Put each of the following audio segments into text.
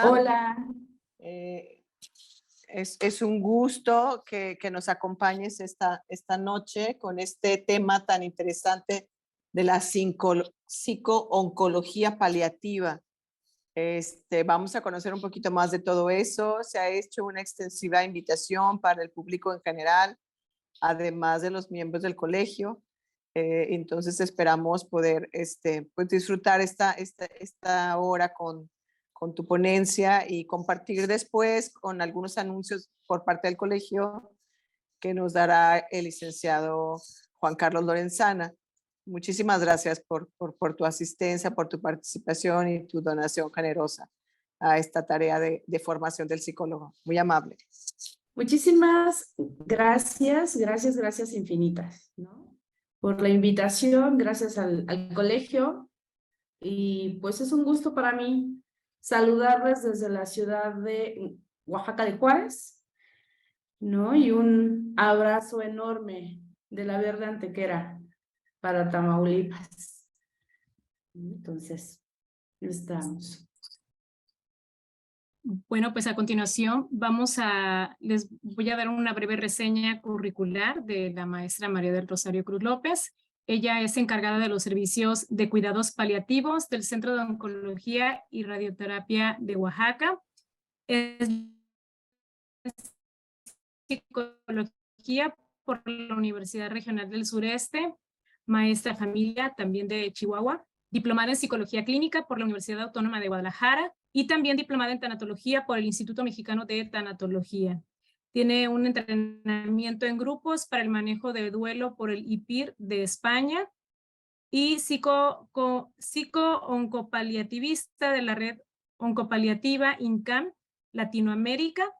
Hola. Es un gusto que nos acompañes esta noche con este tema tan interesante de la psico-oncología paliativa. Vamos a conocer un poquito más de todo eso. Se ha hecho una extensiva invitación para el público en general, además de los miembros del colegio. Entonces esperamos poder pues disfrutar esta hora con tu ponencia y compartir después con algunos anuncios por parte del colegio que nos dará el licenciado Juan Carlos Lorenzana. Muchísimas gracias por tu asistencia, por tu participación y tu donación generosa a esta tarea de formación del psicólogo. Muy amable. Muchísimas gracias infinitas, ¿no? Por la invitación, gracias al colegio. Y pues es un gusto para mí saludarles desde la ciudad de Oaxaca de Juárez, ¿no? Y un abrazo enorme de la Verde Antequera para Tamaulipas. Entonces, estamos. Bueno, pues a continuación les voy a dar una breve reseña curricular de la maestra María del Rosario Cruz López. Ella es encargada de los servicios de cuidados paliativos del Centro de Oncología y Radioterapia de Oaxaca. Es psicología por la Universidad Regional del Sureste, maestra de familia también de Chihuahua, diplomada en psicología clínica por la Universidad Autónoma de Guadalajara y también diplomada en tanatología por el Instituto Mexicano de Tanatología. Tiene un entrenamiento en grupos para el manejo de duelo por el IPIR de España y psico-oncopaliativista de la red oncopaliativa INCAM Latinoamérica.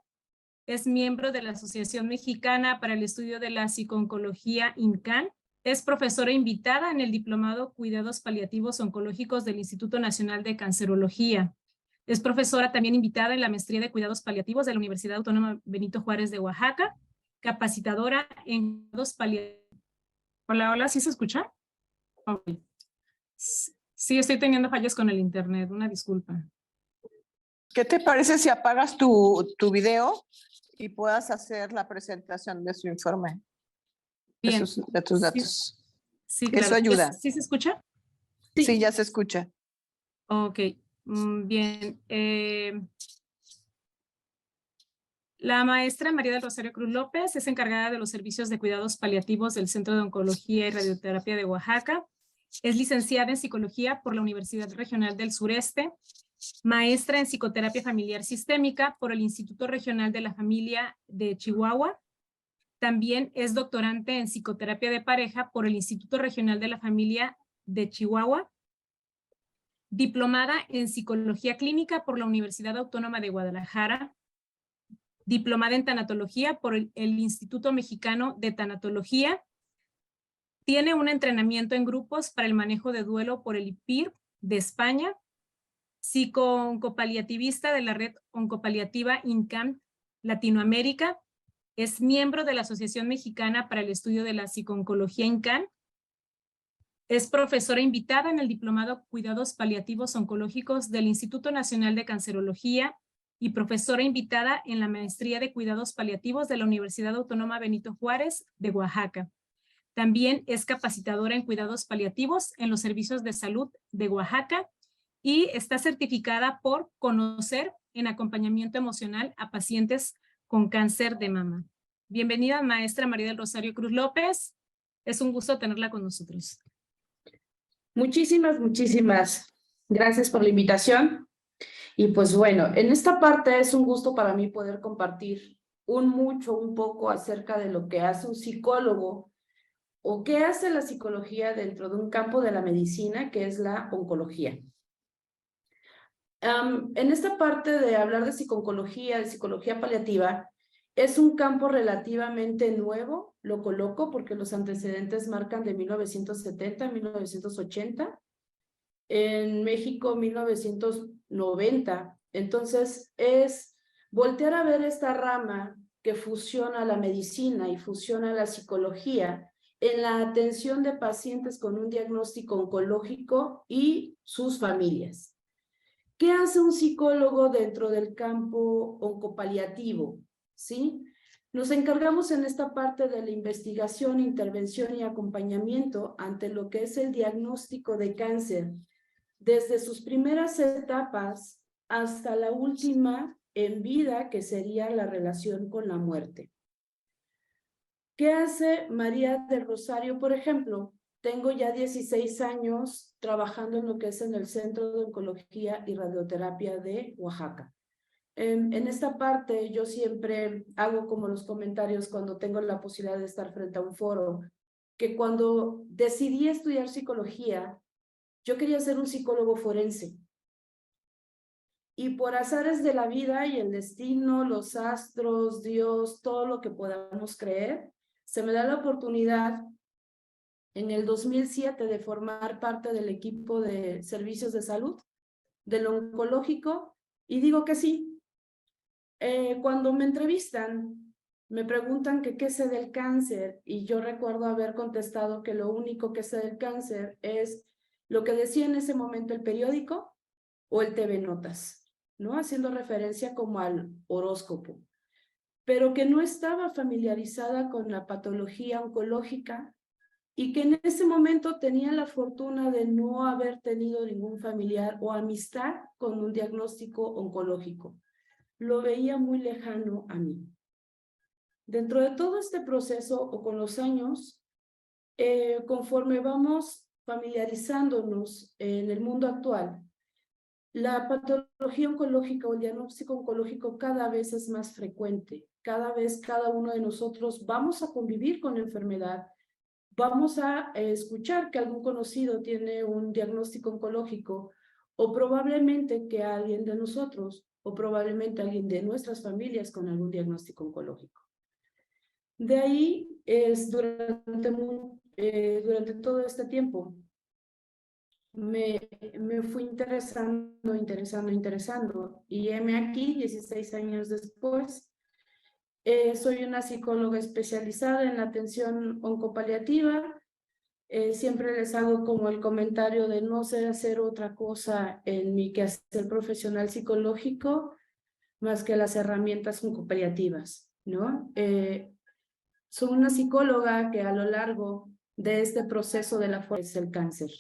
Es miembro de la Asociación Mexicana para el Estudio de la Psico-Oncología INCAN. Es profesora invitada en el Diplomado Cuidados Paliativos Oncológicos del Instituto Nacional de Cancerología. Es profesora también invitada en la Maestría de Cuidados Paliativos de la Universidad Autónoma Benito Juárez de Oaxaca, capacitadora en cuidados paliativos. Hola, hola, ¿sí se escucha? Okay. Sí, estoy teniendo fallas con el internet, una disculpa. ¿Qué te parece si apagas tu video y puedas hacer la presentación de su informe? Bien. De tus datos. Sí, claro. Eso ayuda. ¿Sí se escucha? Sí, ya se escucha. Ok, bien. La maestra María del Rosario Cruz López es encargada de los servicios de cuidados paliativos del Centro de Oncología y Radioterapia de Oaxaca. Es licenciada en psicología por la Universidad Regional del Sureste, maestra en psicoterapia familiar sistémica por el Instituto Regional de la Familia de Chihuahua. También es doctorante en psicoterapia de pareja por el Instituto Regional de la Familia de Chihuahua. Diplomada en psicología clínica por la Universidad Autónoma de Guadalajara. Diplomada en tanatología por el Instituto Mexicano de Tanatología. Tiene un entrenamiento en grupos para el manejo de duelo por el IPIR de España. Psico-oncopaliativista de la red oncopaliativa INCAM Latinoamérica. Es miembro de la Asociación Mexicana para el Estudio de la Psico-Oncología INCAM. Es profesora invitada en el Diplomado Cuidados Paliativos Oncológicos del Instituto Nacional de Cancerología y profesora invitada en la Maestría de Cuidados Paliativos de la Universidad Autónoma Benito Juárez de Oaxaca. También es capacitadora en cuidados paliativos en los servicios de salud de Oaxaca y está certificada por Conocer en acompañamiento emocional a pacientes con cáncer de mama. Bienvenida, maestra María del Rosario Cruz López. Es un gusto tenerla con nosotros. Muchísimas gracias por la invitación. Y pues bueno, en esta parte es un gusto para mí poder compartir un poco acerca de lo que hace un psicólogo o qué hace la psicología dentro de un campo de la medicina que es la oncología. En esta parte de hablar de psico-oncología, de psicología paliativa, es un campo relativamente nuevo, lo coloco porque los antecedentes marcan de 1970 a 1980, en México 1990, entonces es voltear a ver esta rama que fusiona la medicina y fusiona la psicología en la atención de pacientes con un diagnóstico oncológico y sus familias. ¿Qué hace un psicólogo dentro del campo oncopaliativo? ¿Sí? Nos encargamos en esta parte de la investigación, intervención y acompañamiento ante lo que es el diagnóstico de cáncer, desde sus primeras etapas hasta la última en vida, que sería la relación con la muerte. ¿Qué hace María del Rosario, por ejemplo? Tengo ya 16 años trabajando en lo que es en el Centro de Oncología y Radioterapia de Oaxaca. En esta parte yo siempre hago como los comentarios cuando tengo la posibilidad de estar frente a un foro, que cuando decidí estudiar psicología, yo quería ser un psicólogo forense. Y por azares de la vida y el destino, los astros, Dios, todo lo que podamos creer, se me da la oportunidad en el 2007 de formar parte del equipo de servicios de salud, del oncológico, y digo que sí. Cuando me entrevistan, me preguntan que qué sé del cáncer, y yo recuerdo haber contestado que lo único que sé del cáncer es lo que decía en ese momento el periódico o el TV Notas, ¿no? Haciendo referencia como al horóscopo, pero que no estaba familiarizada con la patología oncológica y que en ese momento tenía la fortuna de no haber tenido ningún familiar o amistad con un diagnóstico oncológico. Lo veía muy lejano a mí. Dentro de todo este proceso o con los años, conforme vamos familiarizándonos en el mundo actual, la patología oncológica o el diagnóstico oncológico cada vez es más frecuente. Cada vez cada uno de nosotros vamos a convivir con la enfermedad, vamos a escuchar que algún conocido tiene un diagnóstico oncológico, o probablemente que alguien de nosotros, o probablemente alguien de nuestras familias con algún diagnóstico oncológico. De ahí es durante todo este tiempo me fui interesando, y heme aquí 16 años después. Soy una psicóloga especializada en la atención oncopaliativa. Siempre les hago como el comentario de no sé hacer otra cosa en mi quehacer profesional psicológico más que las herramientas oncopaliativas, ¿no? Soy una psicóloga que a lo largo de este proceso de la fuerza del cáncer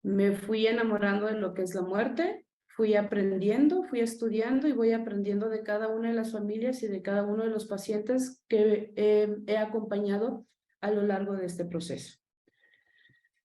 me fui enamorando de lo que es la muerte, fui aprendiendo, fui estudiando y voy aprendiendo de cada una de las familias y de cada uno de los pacientes que he acompañado a lo largo de este proceso.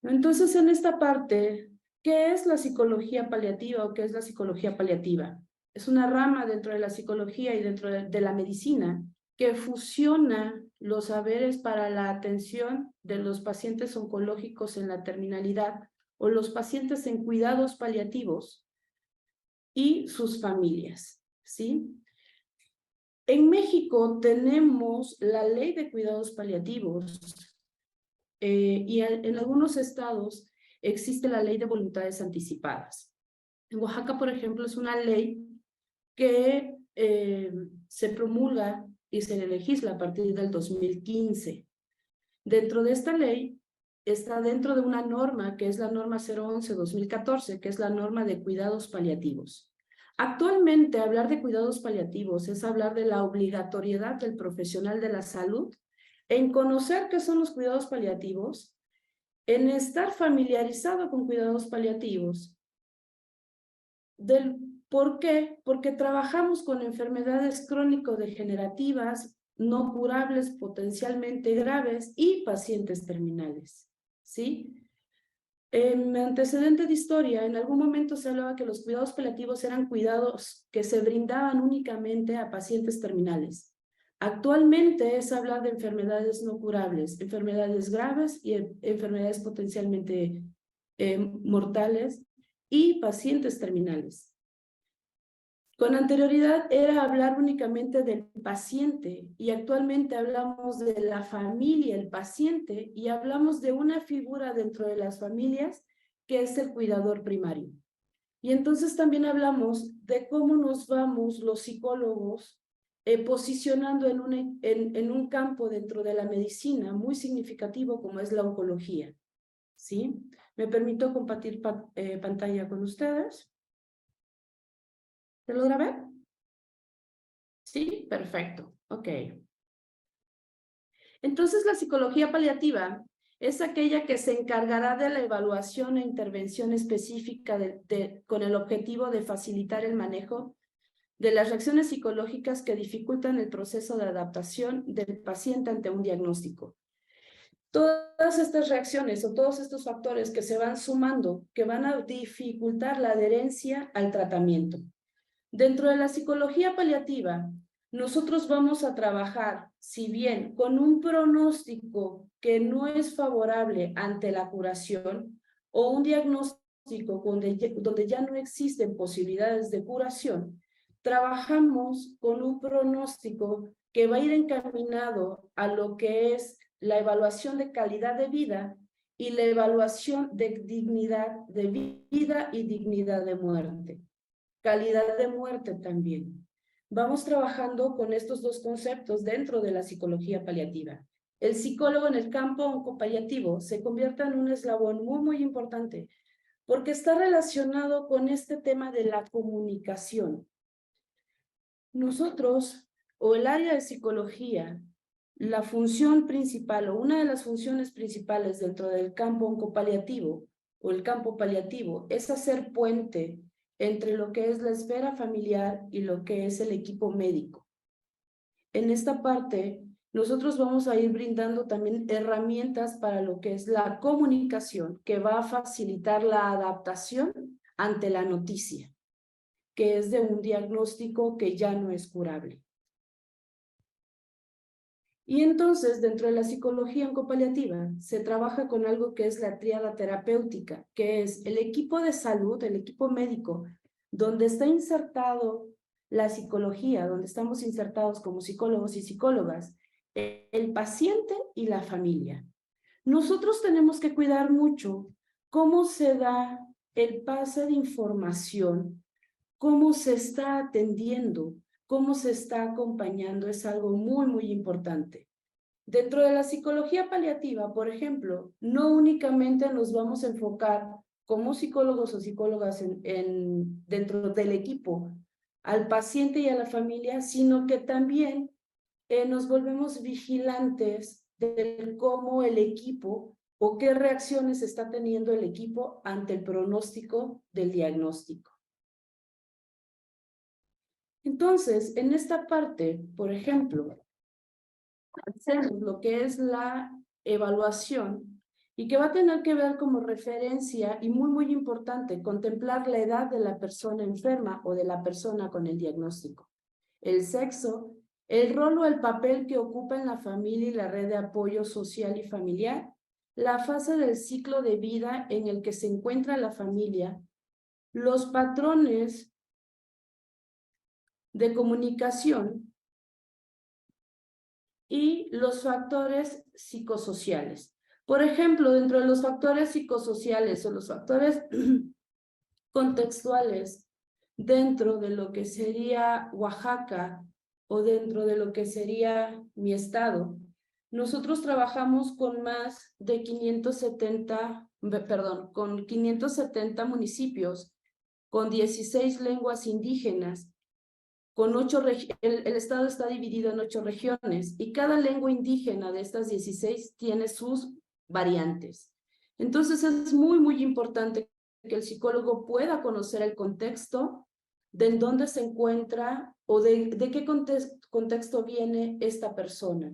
Entonces, en esta parte, ¿qué es la psicología paliativa o qué es la psicología paliativa? Es una rama dentro de la psicología y dentro de la medicina que fusiona los saberes para la atención de los pacientes oncológicos en la terminalidad o los pacientes en cuidados paliativos y sus familias, ¿sí? En México tenemos la Ley de Cuidados Paliativos y en algunos estados existe la Ley de Voluntades Anticipadas. En Oaxaca, por ejemplo, es una ley que se promulga y se legisla a partir del 2015. Dentro de esta ley está dentro de una norma que es la norma 011-2014, que es la norma de cuidados paliativos. Actualmente, hablar de cuidados paliativos es hablar de la obligatoriedad del profesional de la salud en conocer qué son los cuidados paliativos, en estar familiarizado con cuidados paliativos. ¿Por qué? Porque trabajamos con enfermedades crónico-degenerativas, no curables, potencialmente graves y pacientes terminales, ¿sí? En mi antecedente de historia, en algún momento se hablaba que los cuidados paliativos eran cuidados que se brindaban únicamente a pacientes terminales. Actualmente es hablar de enfermedades no curables, enfermedades graves y enfermedades potencialmente mortales y pacientes terminales. Con anterioridad era hablar únicamente del paciente y actualmente hablamos de la familia, el paciente, y hablamos de una figura dentro de las familias que es el cuidador primario. Y entonces también hablamos de cómo nos vamos los psicólogos posicionando en un campo dentro de la medicina muy significativo como es la oncología, ¿sí? Me permito compartir pantalla con ustedes. ¿Te logra ver? Sí, perfecto. Ok. Entonces, la psicología paliativa es aquella que se encargará de la evaluación e intervención específica con el objetivo de facilitar el manejo de las reacciones psicológicas que dificultan el proceso de adaptación del paciente ante un diagnóstico. Todas estas reacciones o todos estos factores que se van sumando, que van a dificultar la adherencia al tratamiento. Dentro de la psicología paliativa, nosotros vamos a trabajar, si bien con un pronóstico que no es favorable ante la curación o un diagnóstico donde ya no existen posibilidades de curación, trabajamos con un pronóstico que va a ir encaminado a lo que es la evaluación de calidad de vida y la evaluación de dignidad de vida y dignidad de muerte. Calidad de muerte también. Vamos trabajando con estos dos conceptos dentro de la psicología paliativa. El psicólogo en el campo oncopaliativo se convierte en un eslabón muy importante porque está relacionado con este tema de la comunicación. Nosotros, o el área de psicología, la función principal o una de las funciones principales dentro del campo oncopaliativo o el campo paliativo es hacer puente entre lo que es la esfera familiar y lo que es el equipo médico. En esta parte, nosotros vamos a ir brindando también herramientas para lo que es la comunicación, que va a facilitar la adaptación ante la noticia, que es de un diagnóstico que ya no es curable. Y entonces, dentro de la psicología oncopaliativa, se trabaja con algo que es la tríada terapéutica, que es el equipo de salud, el equipo médico, donde está insertado la psicología, donde estamos insertados como psicólogos y psicólogas, el paciente y la familia. Nosotros tenemos que cuidar mucho cómo se da el pase de información, cómo se está atendiendo, cómo se está acompañando, es algo muy importante. Dentro de la psicología paliativa, por ejemplo, no únicamente nos vamos a enfocar como psicólogos o psicólogas dentro del equipo al paciente y a la familia, sino que también nos volvemos vigilantes de cómo el equipo o qué reacciones está teniendo el equipo ante el pronóstico del diagnóstico. Entonces, en esta parte, por ejemplo, hacemos lo que es la evaluación y que va a tener que ver como referencia y muy importante, contemplar la edad de la persona enferma o de la persona con el diagnóstico, el sexo, el rol o el papel que ocupa en la familia y la red de apoyo social y familiar, la fase del ciclo de vida en el que se encuentra la familia, los patrones de comunicación y los factores psicosociales. Por ejemplo, dentro de los factores psicosociales o los factores contextuales dentro de lo que sería Oaxaca o dentro de lo que sería mi estado, nosotros trabajamos con más de 570 municipios, con 16 lenguas indígenas, con el estado está dividido en 8 regiones y cada lengua indígena de estas 16 tiene sus variantes. Entonces es muy importante que el psicólogo pueda conocer el contexto de en dónde se encuentra o de qué contexto viene esta persona,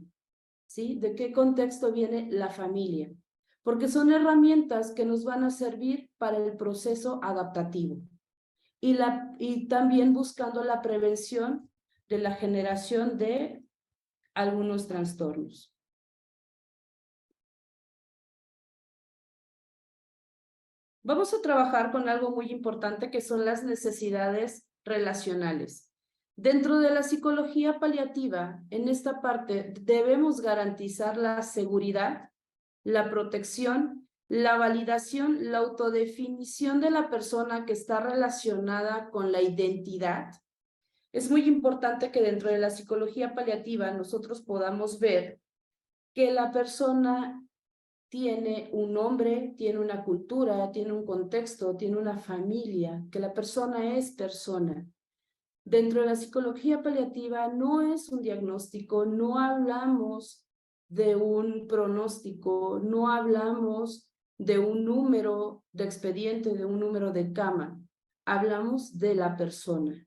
¿sí? De qué contexto viene la familia, porque son herramientas que nos van a servir para el proceso adaptativo. Y también buscando la prevención de la generación de algunos trastornos. Vamos a trabajar con algo muy importante que son las necesidades relacionales. Dentro de la psicología paliativa, en esta parte debemos garantizar la seguridad, la protección, la validación, la autodefinición de la persona que está relacionada con la identidad. Es muy importante que dentro de la psicología paliativa nosotros podamos ver que la persona tiene un nombre, tiene una cultura, tiene un contexto, tiene una familia, que la persona es persona. Dentro de la psicología paliativa no es un diagnóstico, no hablamos de un pronóstico, no hablamos de un número de expediente, de un número de cama, hablamos de la persona.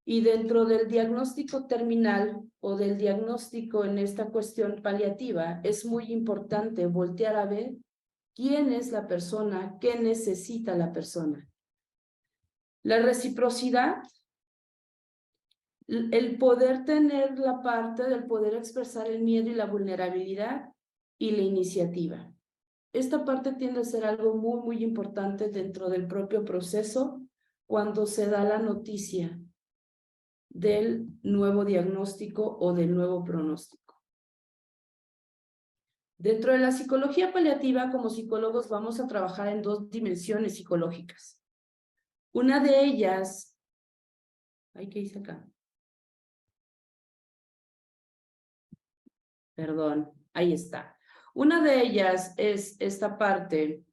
Y dentro del diagnóstico terminal o del diagnóstico en esta cuestión paliativa, es muy importante voltear a ver quién es la persona, qué necesita la persona. La reciprocidad, el poder tener la parte del poder expresar el miedo y la vulnerabilidad y la iniciativa. Esta parte tiende a ser algo muy, muy importante dentro del propio proceso cuando se da la noticia del nuevo diagnóstico o del nuevo pronóstico. Dentro de la psicología paliativa, como psicólogos, vamos a trabajar en dos dimensiones psicológicas. Una de ellas, ¿qué hice acá? Perdón, ahí está. Una de ellas es esta parte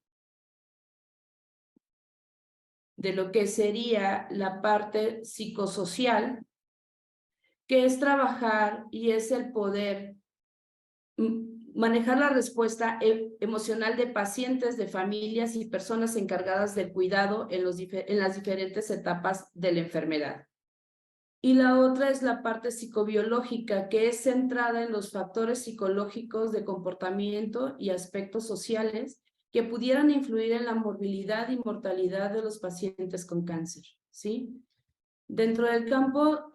de lo que sería la parte psicosocial, que es trabajar y es el poder manejar la respuesta emocional de pacientes, de familias y personas encargadas del cuidado en las diferentes etapas de la enfermedad. Y la otra es la parte psicobiológica, que es centrada en los factores psicológicos de comportamiento y aspectos sociales que pudieran influir en la morbilidad y mortalidad de los pacientes con cáncer, ¿sí? Dentro del campo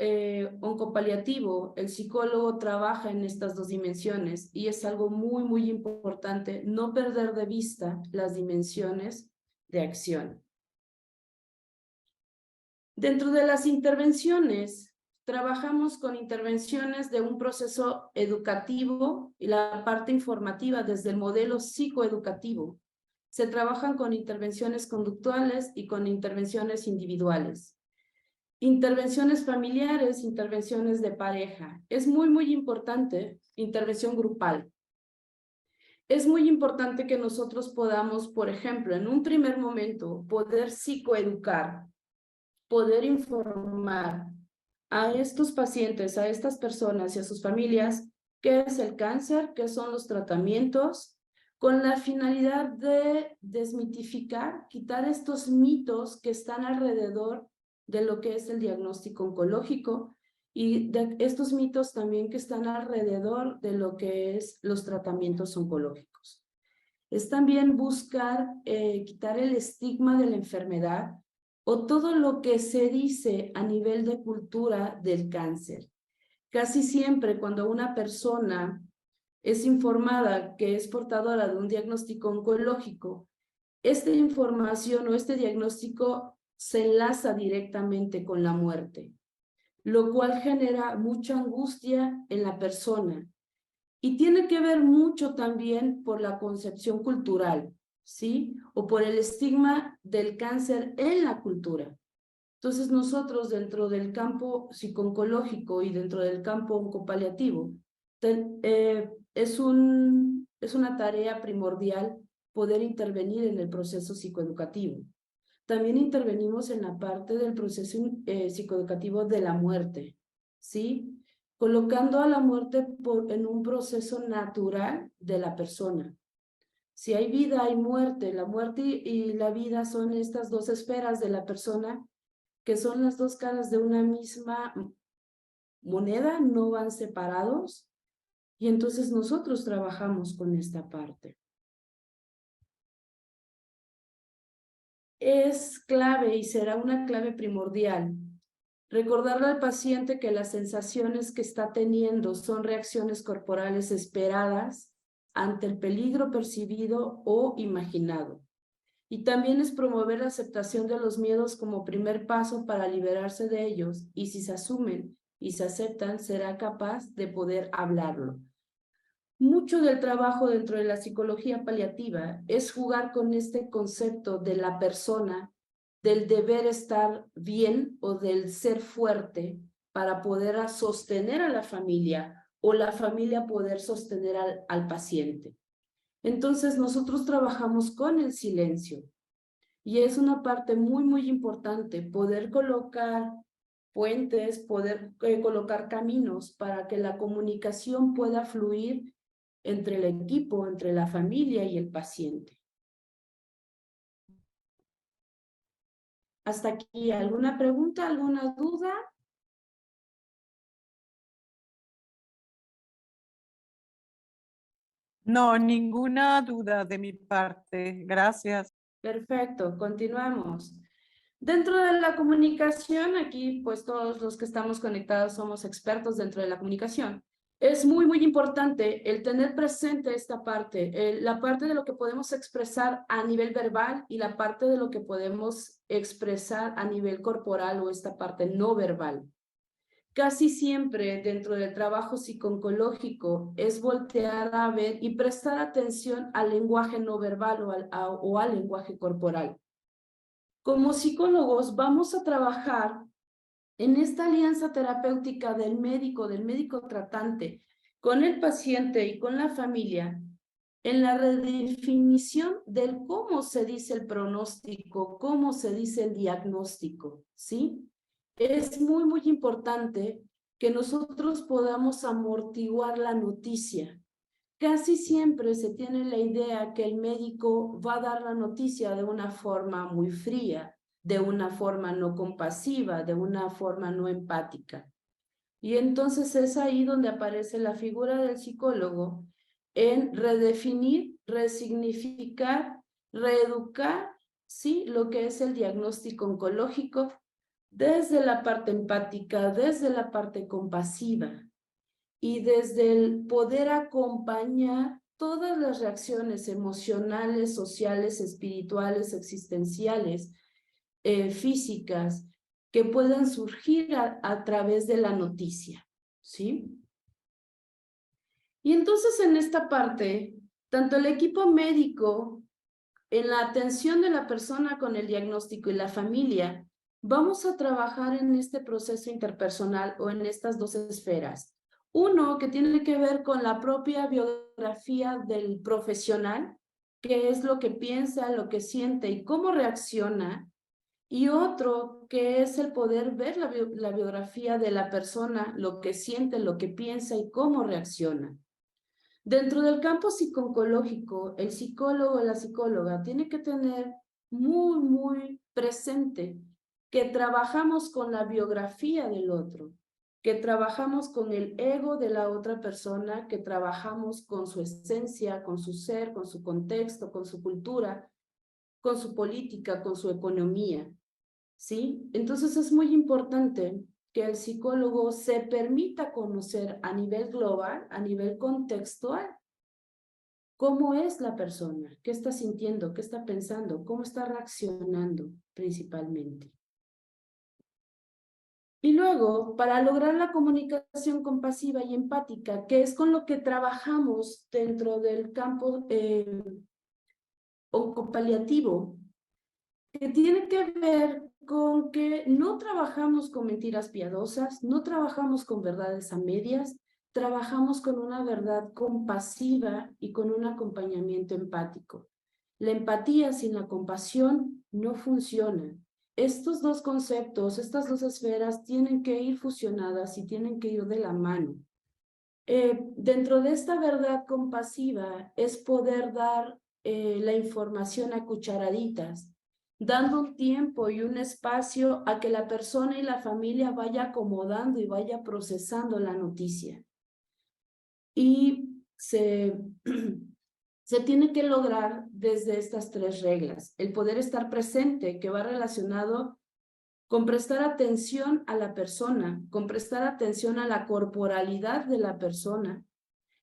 oncopaliativo, el psicólogo trabaja en estas dos dimensiones y es algo muy, muy importante no perder de vista las dimensiones de acción. Dentro de las intervenciones, trabajamos con intervenciones de un proceso educativo y la parte informativa desde el modelo psicoeducativo. Se trabajan con intervenciones conductuales y con intervenciones individuales. Intervenciones familiares, intervenciones de pareja. Es muy, muy importante intervención grupal. Es muy importante que nosotros podamos, por ejemplo, en un primer momento, poder psicoeducar, poder informar a estos pacientes, a estas personas y a sus familias qué es el cáncer, qué son los tratamientos, con la finalidad de desmitificar, quitar estos mitos que están alrededor de lo que es el diagnóstico oncológico y de estos mitos también que están alrededor de lo que es los tratamientos oncológicos. Es también buscar quitar el estigma de la enfermedad o todo lo que se dice a nivel de cultura del cáncer. Casi siempre cuando una persona es informada que es portadora de un diagnóstico oncológico, esta información o este diagnóstico se enlaza directamente con la muerte, lo cual genera mucha angustia en la persona. Y tiene que ver mucho también por la concepción cultural, ¿sí? O por el estigma del cáncer en la cultura. Entonces nosotros dentro del campo psico-oncológico y dentro del campo oncopaliativo, es una tarea primordial poder intervenir en el proceso psicoeducativo. También intervenimos en la parte del proceso psicoeducativo de la muerte, ¿sí? Colocando a la muerte en un proceso natural de la persona. Si hay vida, hay muerte. La muerte y la vida son estas dos esferas de la persona, que son las dos caras de una misma moneda, no van separados. Y entonces nosotros trabajamos con esta parte. Es clave y será una clave primordial recordarle al paciente que las sensaciones que está teniendo son reacciones corporales esperadas ante el peligro percibido o imaginado. Y también es promover la aceptación de los miedos como primer paso para liberarse de ellos, y si se asumen y se aceptan, será capaz de poder hablarlo. Mucho del trabajo dentro de la psicología paliativa es jugar con este concepto de la persona, del deber estar bien o del ser fuerte para poder sostener a la familia o la familia poder sostener al paciente. Entonces nosotros trabajamos con el silencio y es una parte muy, muy importante poder colocar puentes, poder colocar caminos para que la comunicación pueda fluir entre el equipo, entre la familia y el paciente. Hasta aquí, ¿alguna pregunta, alguna duda? No, ninguna duda de mi parte. Gracias. Perfecto, continuamos. Dentro de la comunicación, aquí pues todos los que estamos conectados somos expertos dentro de la comunicación. Es muy importante el tener presente esta parte, la parte de lo que podemos expresar a nivel verbal y la parte de lo que podemos expresar a nivel corporal o esta parte no verbal. Casi siempre dentro del trabajo psico-oncológico es voltear a ver y prestar atención al lenguaje no verbal o al lenguaje corporal. Como psicólogos vamos a trabajar en esta alianza terapéutica del médico tratante, con el paciente y con la familia, en la redefinición del cómo se dice el pronóstico, cómo se dice el diagnóstico, ¿sí? Es muy importante que nosotros podamos amortiguar la noticia. Casi siempre se tiene la idea que el médico va a dar la noticia de una forma muy fría, de una forma no compasiva, de una forma no empática. Y entonces es ahí donde aparece la figura del psicólogo en redefinir, resignificar, reeducar, ¿sí? Lo que es el diagnóstico oncológico desde la parte empática, desde la parte compasiva y desde el poder acompañar todas las reacciones emocionales, sociales, espirituales, existenciales, físicas, que puedan surgir a través de la noticia, ¿sí? Y entonces en esta parte, tanto el equipo médico, en la atención de la persona con el diagnóstico y la familia, vamos a trabajar en este proceso interpersonal o en estas dos esferas. Uno que tiene que ver con la propia biografía del profesional, qué es lo que piensa, lo que siente y cómo reacciona. Y otro que es el poder ver la biografía de la persona, lo que siente, lo que piensa y cómo reacciona. Dentro del campo psico-oncológico, el psicólogo o la psicóloga tiene que tener muy presente que trabajamos con la biografía del otro, que trabajamos con el ego de la otra persona, que trabajamos con su esencia, con su ser, con su contexto, con su cultura, con su política, con su economía, ¿sí? Entonces es muy importante que el psicólogo se permita conocer a nivel global, a nivel contextual, cómo es la persona, qué está sintiendo, qué está pensando, cómo está reaccionando principalmente. Y luego, para lograr la comunicación compasiva y empática, que es con lo que trabajamos dentro del campo oncopaliativo, que tiene que ver con que no trabajamos con mentiras piadosas, no trabajamos con verdades a medias, trabajamos con una verdad compasiva y con un acompañamiento empático. La empatía sin la compasión no funciona. Estos dos conceptos, estas dos esferas tienen que ir fusionadas y tienen que ir de la mano. Dentro de esta verdad compasiva es poder dar la información a cucharaditas, dando un tiempo y un espacio a que la persona y la familia vaya acomodando y vaya procesando la noticia. Y se tiene que lograr desde estas tres reglas. El poder estar presente, que va relacionado con prestar atención a la persona, con prestar atención a la corporalidad de la persona,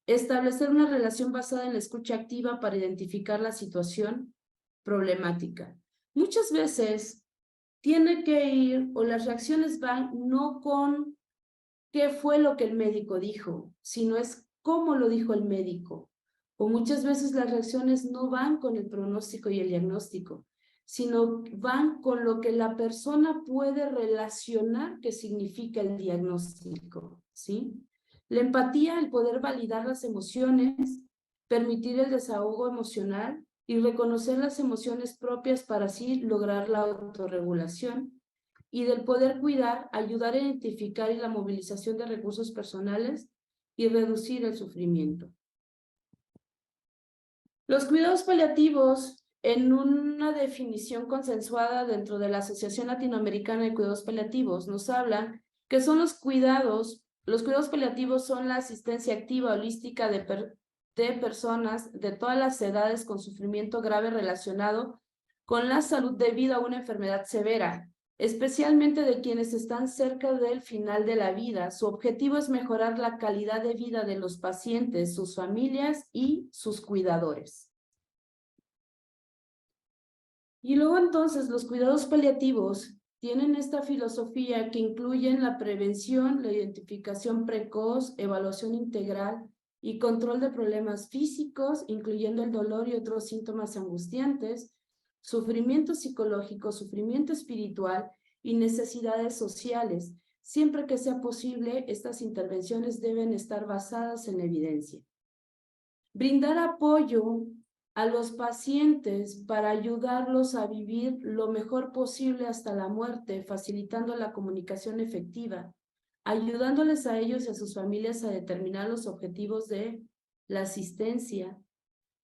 establecer una relación basada en la escucha activa para identificar la situación problemática. Muchas veces tiene que ir, o las reacciones van no con qué fue lo que el médico dijo, sino es cómo lo dijo el médico. O muchas veces las reacciones no van con el pronóstico y el diagnóstico, sino van con lo que la persona puede relacionar que significa el diagnóstico, ¿sí? La empatía, el poder validar las emociones, permitir el desahogo emocional y reconocer las emociones propias para así lograr la autorregulación. y del poder cuidar, ayudar a identificar y la movilización de recursos personales y reducir el sufrimiento. Los cuidados paliativos, en una definición consensuada dentro de la Asociación Latinoamericana de Cuidados Paliativos, nos hablan que son los cuidados paliativos son la asistencia activa holística de personas de todas las edades con sufrimiento grave relacionado con la salud debido a una enfermedad severa, especialmente de quienes están cerca del final de la vida. Su objetivo es mejorar la calidad de vida de los pacientes, sus familias y sus cuidadores. Y luego entonces los cuidados paliativos tienen esta filosofía que incluyen la prevención, la identificación precoz, evaluación integral y control de problemas físicos, incluyendo el dolor y otros síntomas angustiantes, sufrimiento psicológico, sufrimiento espiritual y necesidades sociales. Siempre que sea posible, estas intervenciones deben estar basadas en la evidencia. Brindar apoyo a los pacientes para ayudarlos a vivir lo mejor posible hasta la muerte, facilitando la comunicación efectiva, ayudándoles a ellos y a sus familias a determinar los objetivos de la asistencia.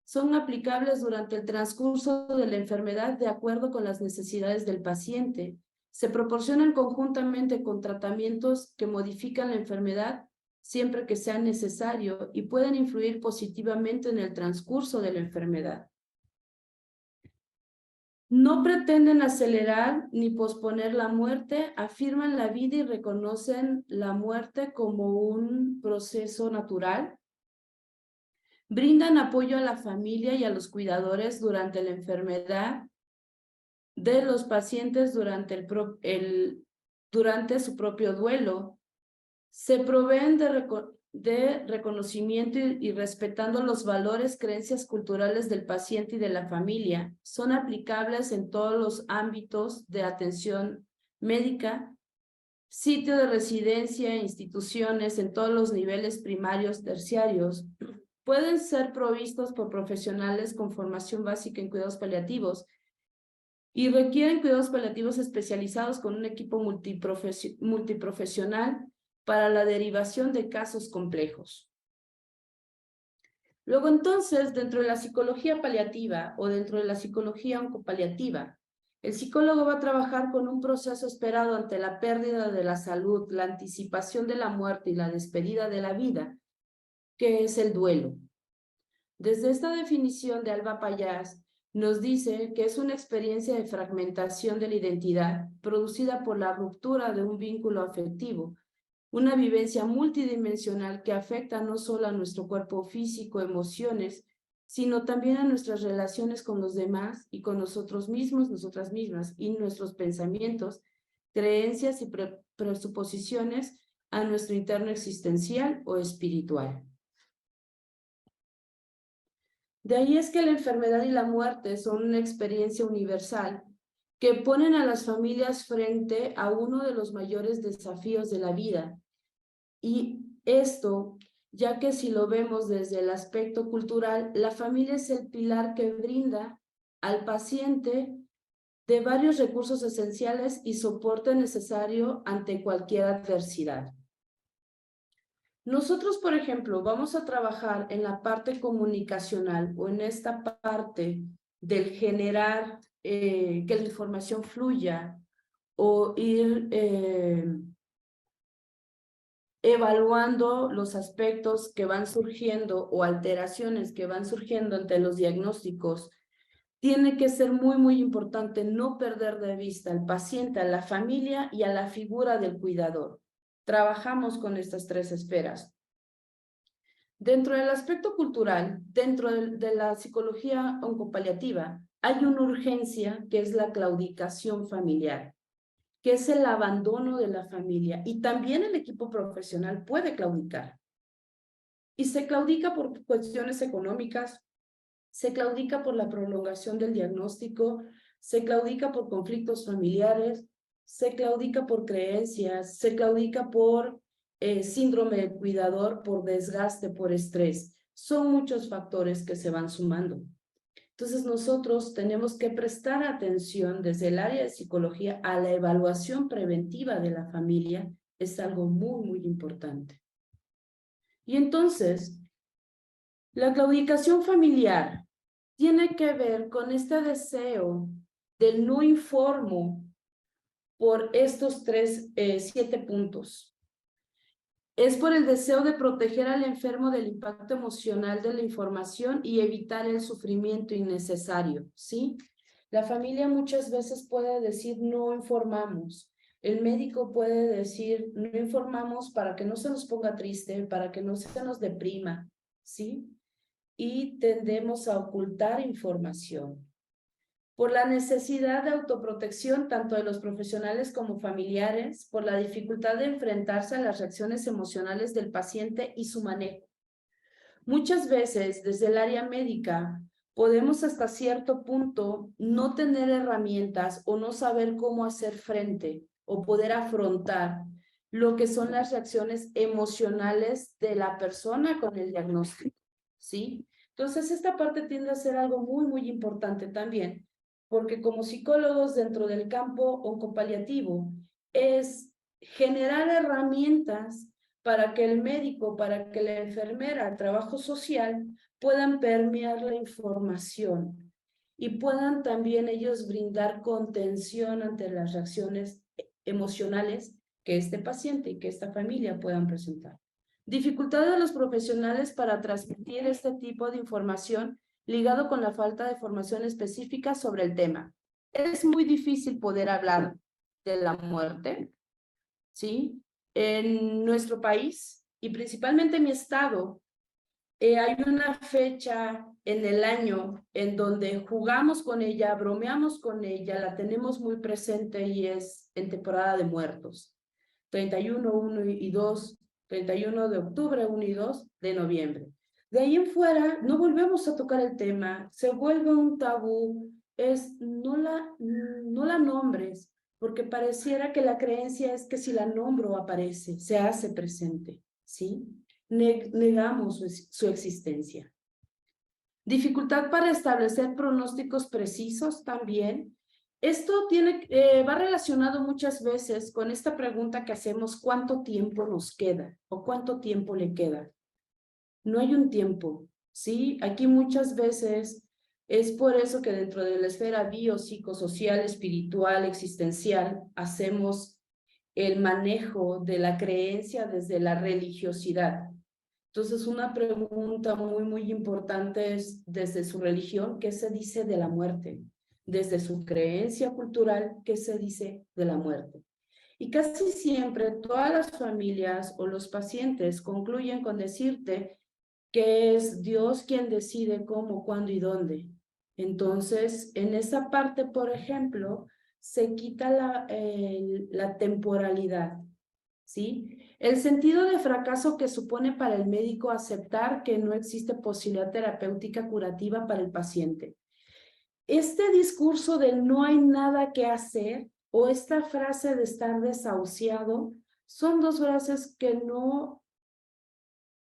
Son aplicables durante el transcurso de la enfermedad de acuerdo con las necesidades del paciente. Se proporcionan conjuntamente con tratamientos que modifican la enfermedad siempre que sea necesario y pueden influir positivamente en el transcurso de la enfermedad. No pretenden acelerar ni posponer la muerte, afirman la vida y reconocen la muerte como un proceso natural. Brindan apoyo a la familia y a los cuidadores durante la enfermedad de los pacientes durante su propio duelo. Se proveen de reconocimiento y respetando los valores, creencias culturales del paciente y de la familia. Son aplicables en todos los ámbitos de atención médica, sitio de residencia, instituciones, en todos los niveles primarios, terciarios. Pueden ser provistos por profesionales con formación básica en cuidados paliativos y requieren cuidados paliativos especializados con un equipo multiprofesional para la derivación de casos complejos. Luego entonces, dentro de la psicología paliativa o dentro de la psicología oncopaliativa, el psicólogo va a trabajar con un proceso esperado ante la pérdida de la salud, la anticipación de la muerte y la despedida de la vida, que es el duelo. Desde esta definición de Alba Payás, nos dice que es una experiencia de fragmentación de la identidad producida por la ruptura de un vínculo afectivo, una vivencia multidimensional que afecta no solo a nuestro cuerpo físico, emociones, sino también a nuestras relaciones con los demás y con nosotros mismos, nosotras mismas, y nuestros pensamientos, creencias y presuposiciones a nuestro interno existencial o espiritual. De ahí es que la enfermedad y la muerte son una experiencia universal que ponen a las familias frente a uno de los mayores desafíos de la vida. Y esto, ya que si lo vemos desde el aspecto cultural, la familia es el pilar que brinda al paciente de varios recursos esenciales y soporte necesario ante cualquier adversidad. Nosotros, por ejemplo, vamos a trabajar en la parte comunicacional o en esta parte del generar que la información fluya o ir evaluando los aspectos que van surgiendo o alteraciones que van surgiendo ante los diagnósticos. Tiene que ser muy, muy importante no perder de vista al paciente, a la familia y a la figura del cuidador. Trabajamos con estas tres esferas. Dentro del aspecto cultural, dentro de la psicología oncopaliativa, hay una urgencia que es la claudicación familiar, que es el abandono de la familia, y también el equipo profesional puede claudicar. Y se claudica por cuestiones económicas, se claudica por la prolongación del diagnóstico, se claudica por conflictos familiares, se claudica por creencias, se claudica por síndrome del cuidador, por desgaste, por estrés. Son muchos factores que se van sumando. Entonces nosotros tenemos que prestar atención desde el área de psicología a la evaluación preventiva de la familia, es algo muy, muy importante. Y entonces, la claudicación familiar tiene que ver con este deseo del no informo por estos 7 puntos. Es por el deseo de proteger al enfermo del impacto emocional de la información y evitar el sufrimiento innecesario, ¿sí? La familia muchas veces puede decir no informamos. El médico puede decir no informamos para que no se nos ponga triste, para que no se nos deprima, ¿sí? Y tendemos a ocultar información. Por la necesidad de autoprotección tanto de los profesionales como familiares, por la dificultad de enfrentarse a las reacciones emocionales del paciente y su manejo. Muchas veces, desde el área médica, podemos hasta cierto punto no tener herramientas o no saber cómo hacer frente o poder afrontar lo que son las reacciones emocionales de la persona con el diagnóstico, ¿sí? Entonces, esta parte tiende a ser algo muy, muy importante también, porque como psicólogos dentro del campo oncopaliativo es generar herramientas para que el médico, para que la enfermera, el trabajo social puedan permear la información y puedan también ellos brindar contención ante las reacciones emocionales que este paciente y que esta familia puedan presentar. Dificultad de los profesionales para transmitir este tipo de información ligado con la falta de formación específica sobre el tema. Es muy difícil poder hablar de la muerte, ¿sí? En nuestro país y principalmente en mi estado, hay una fecha en el año en donde jugamos con ella, bromeamos con ella, la tenemos muy presente y es en temporada de muertos. 31, 1 y 2, 31 de octubre, 1 y 2 de noviembre. De ahí en fuera, no volvemos a tocar el tema, se vuelve un tabú, no la nombres, porque pareciera que la creencia es que si la nombro aparece, se hace presente, ¿sí? Negamos su existencia. Dificultad para establecer pronósticos precisos también. Esto va relacionado muchas veces con esta pregunta que hacemos, ¿cuánto tiempo nos queda? ¿O cuánto tiempo le queda? No hay un tiempo, ¿sí? Aquí muchas veces es por eso que dentro de la esfera biopsicosocial, espiritual, existencial, hacemos el manejo de la creencia desde la religiosidad. Entonces, una pregunta muy, muy importante es, desde su religión, ¿qué se dice de la muerte? Desde su creencia cultural, ¿qué se dice de la muerte? Y casi siempre todas las familias o los pacientes concluyen con decirte que es Dios quien decide cómo, cuándo y dónde. Entonces, en esa parte, por ejemplo, se quita la temporalidad, ¿sí? El sentido de fracaso que supone para el médico aceptar que no existe posibilidad terapéutica curativa para el paciente. Este discurso del no hay nada que hacer o esta frase de estar desahuciado son dos frases que no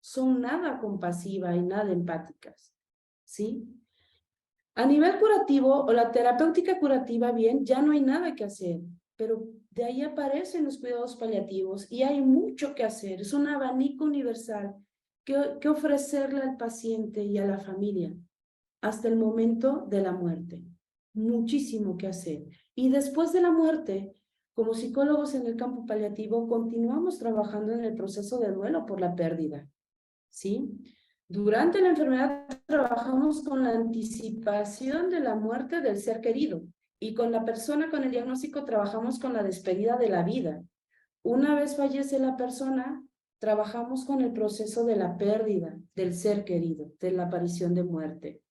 son nada compasivas y nada empáticas, ¿sí? A nivel curativo o la terapéutica curativa, bien, ya no hay nada que hacer, pero de ahí aparecen los cuidados paliativos y hay mucho que hacer. Es un abanico universal que ofrecerle al paciente y a la familia hasta el momento de la muerte. Muchísimo que hacer. Y después de la muerte, como psicólogos en el campo paliativo, continuamos trabajando en el proceso de duelo por la pérdida, ¿sí? Durante la enfermedad trabajamos con la anticipación de la muerte del ser querido y con la persona con el diagnóstico trabajamos con la despedida de la vida. Una vez fallece la persona, trabajamos con el proceso de la pérdida del ser querido, de la aparición de muerte.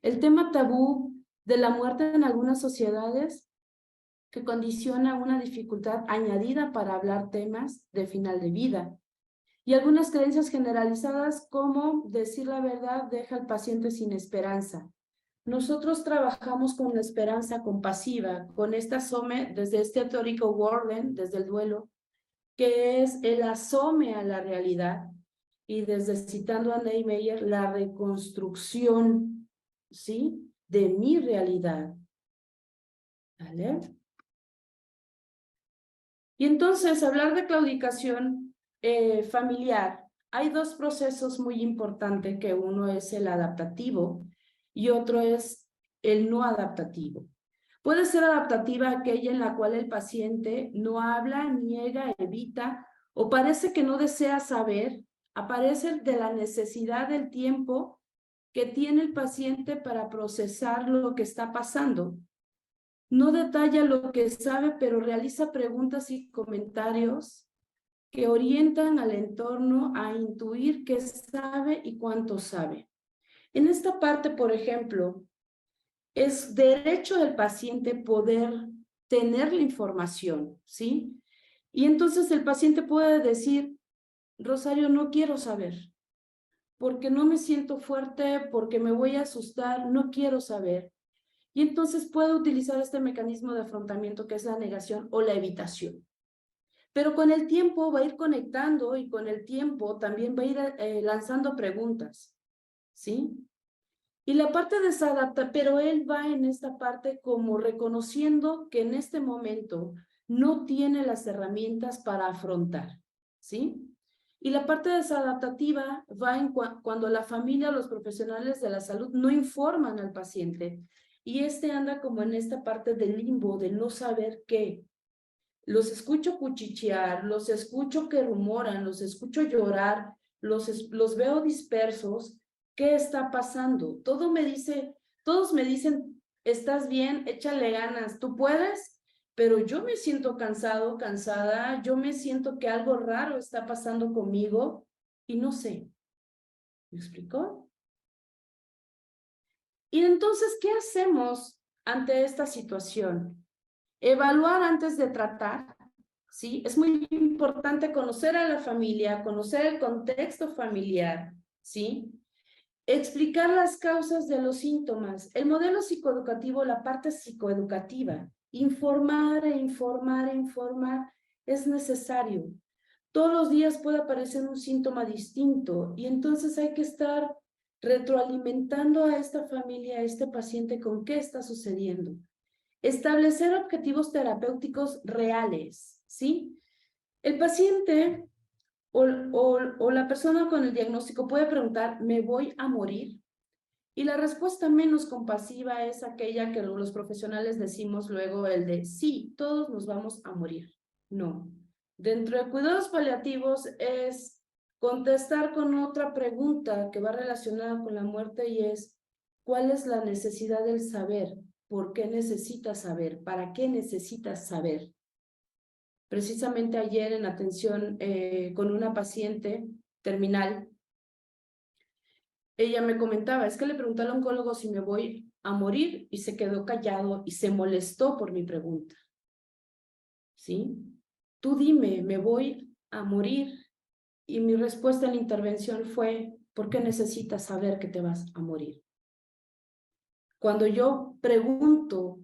El tema tabú de la muerte en algunas sociedades que condiciona una dificultad añadida para hablar temas de final de vida. Y algunas creencias generalizadas como decir la verdad deja al paciente sin esperanza. Nosotros trabajamos con la esperanza compasiva, con esta asome, desde este teórico Warden, desde el duelo, que es el asome a la realidad, y desde citando a Neymeyer, la reconstrucción, ¿sí? de mi realidad. ¿Vale? Y entonces, hablar de claudicación familiar, hay dos procesos muy importantes, que uno es el adaptativo y otro es el no adaptativo. Puede ser adaptativa aquella en la cual el paciente no habla, niega, evita o parece que no desea saber, aparece de la necesidad del tiempo que tiene el paciente para procesar lo que está pasando. No detalla lo que sabe, pero realiza preguntas y comentarios que orientan al entorno a intuir qué sabe y cuánto sabe. En esta parte, por ejemplo, es derecho del paciente poder tener la información, ¿sí? Y entonces el paciente puede decir, Rosario, no quiero saber, porque no me siento fuerte, porque me voy a asustar, no quiero saber. Y entonces puede utilizar este mecanismo de afrontamiento que es la negación o la evitación. Pero con el tiempo va a ir conectando y con el tiempo también va a ir lanzando preguntas, ¿sí? Y la parte desadapta, pero él va en esta parte como reconociendo que en este momento no tiene las herramientas para afrontar, ¿sí? Y la parte desadaptativa va en cuando la familia o los profesionales de la salud no informan al paciente y este anda como en esta parte del limbo, de no saber qué. Los escucho cuchichear, los escucho que rumoran, los escucho llorar, los veo dispersos. ¿Qué está pasando? Todos me dicen, estás bien, échale ganas, tú puedes, pero yo me siento cansado, cansada, yo me siento que algo raro está pasando conmigo y no sé. ¿Me explicó? Y entonces, ¿qué hacemos ante esta situación? Evaluar antes de tratar, ¿sí? Es muy importante conocer a la familia, conocer el contexto familiar, ¿sí? Explicar las causas de los síntomas. El modelo psicoeducativo, la parte psicoeducativa, informar e informar e informar es necesario. Todos los días puede aparecer un síntoma distinto y entonces hay que estar retroalimentando a esta familia, a este paciente, con qué está sucediendo. Establecer objetivos terapéuticos reales, ¿sí? El paciente o la persona con el diagnóstico puede preguntar, ¿me voy a morir? Y la respuesta menos compasiva es aquella que los profesionales decimos luego, el de, sí, todos nos vamos a morir. No. Dentro de cuidados paliativos es contestar con otra pregunta que va relacionada con la muerte y es, ¿cuál es la necesidad del saber? ¿Por qué necesitas saber? ¿Para qué necesitas saber? Precisamente ayer en atención con una paciente terminal, ella me comentaba, es que le pregunté al oncólogo si me voy a morir y se quedó callado y se molestó por mi pregunta. ¿Sí? Tú dime, ¿me voy a morir? Y mi respuesta en la intervención fue, ¿por qué necesitas saber que te vas a morir? Cuando yo pregunto,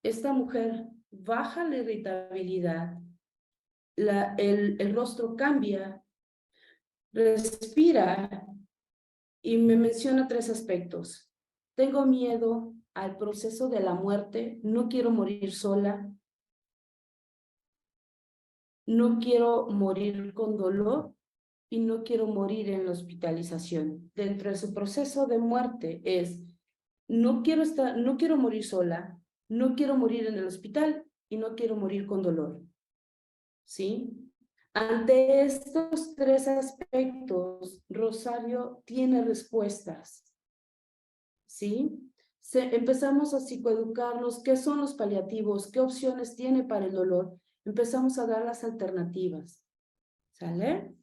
esta mujer baja la irritabilidad, el rostro cambia, respira y me menciona 3 aspectos. Tengo miedo al proceso de la muerte, no quiero morir sola, no quiero morir con dolor y no quiero morir en la hospitalización. Dentro de su proceso de muerte es, no quiero morir sola, no quiero morir en el hospital y no quiero morir con dolor. ¿Sí? Ante estos 3 aspectos, Rosario tiene respuestas. ¿Sí? Empezamos a psicoeducarnos, qué son los paliativos, qué opciones tiene para el dolor. Empezamos a dar las alternativas. ¿Sale?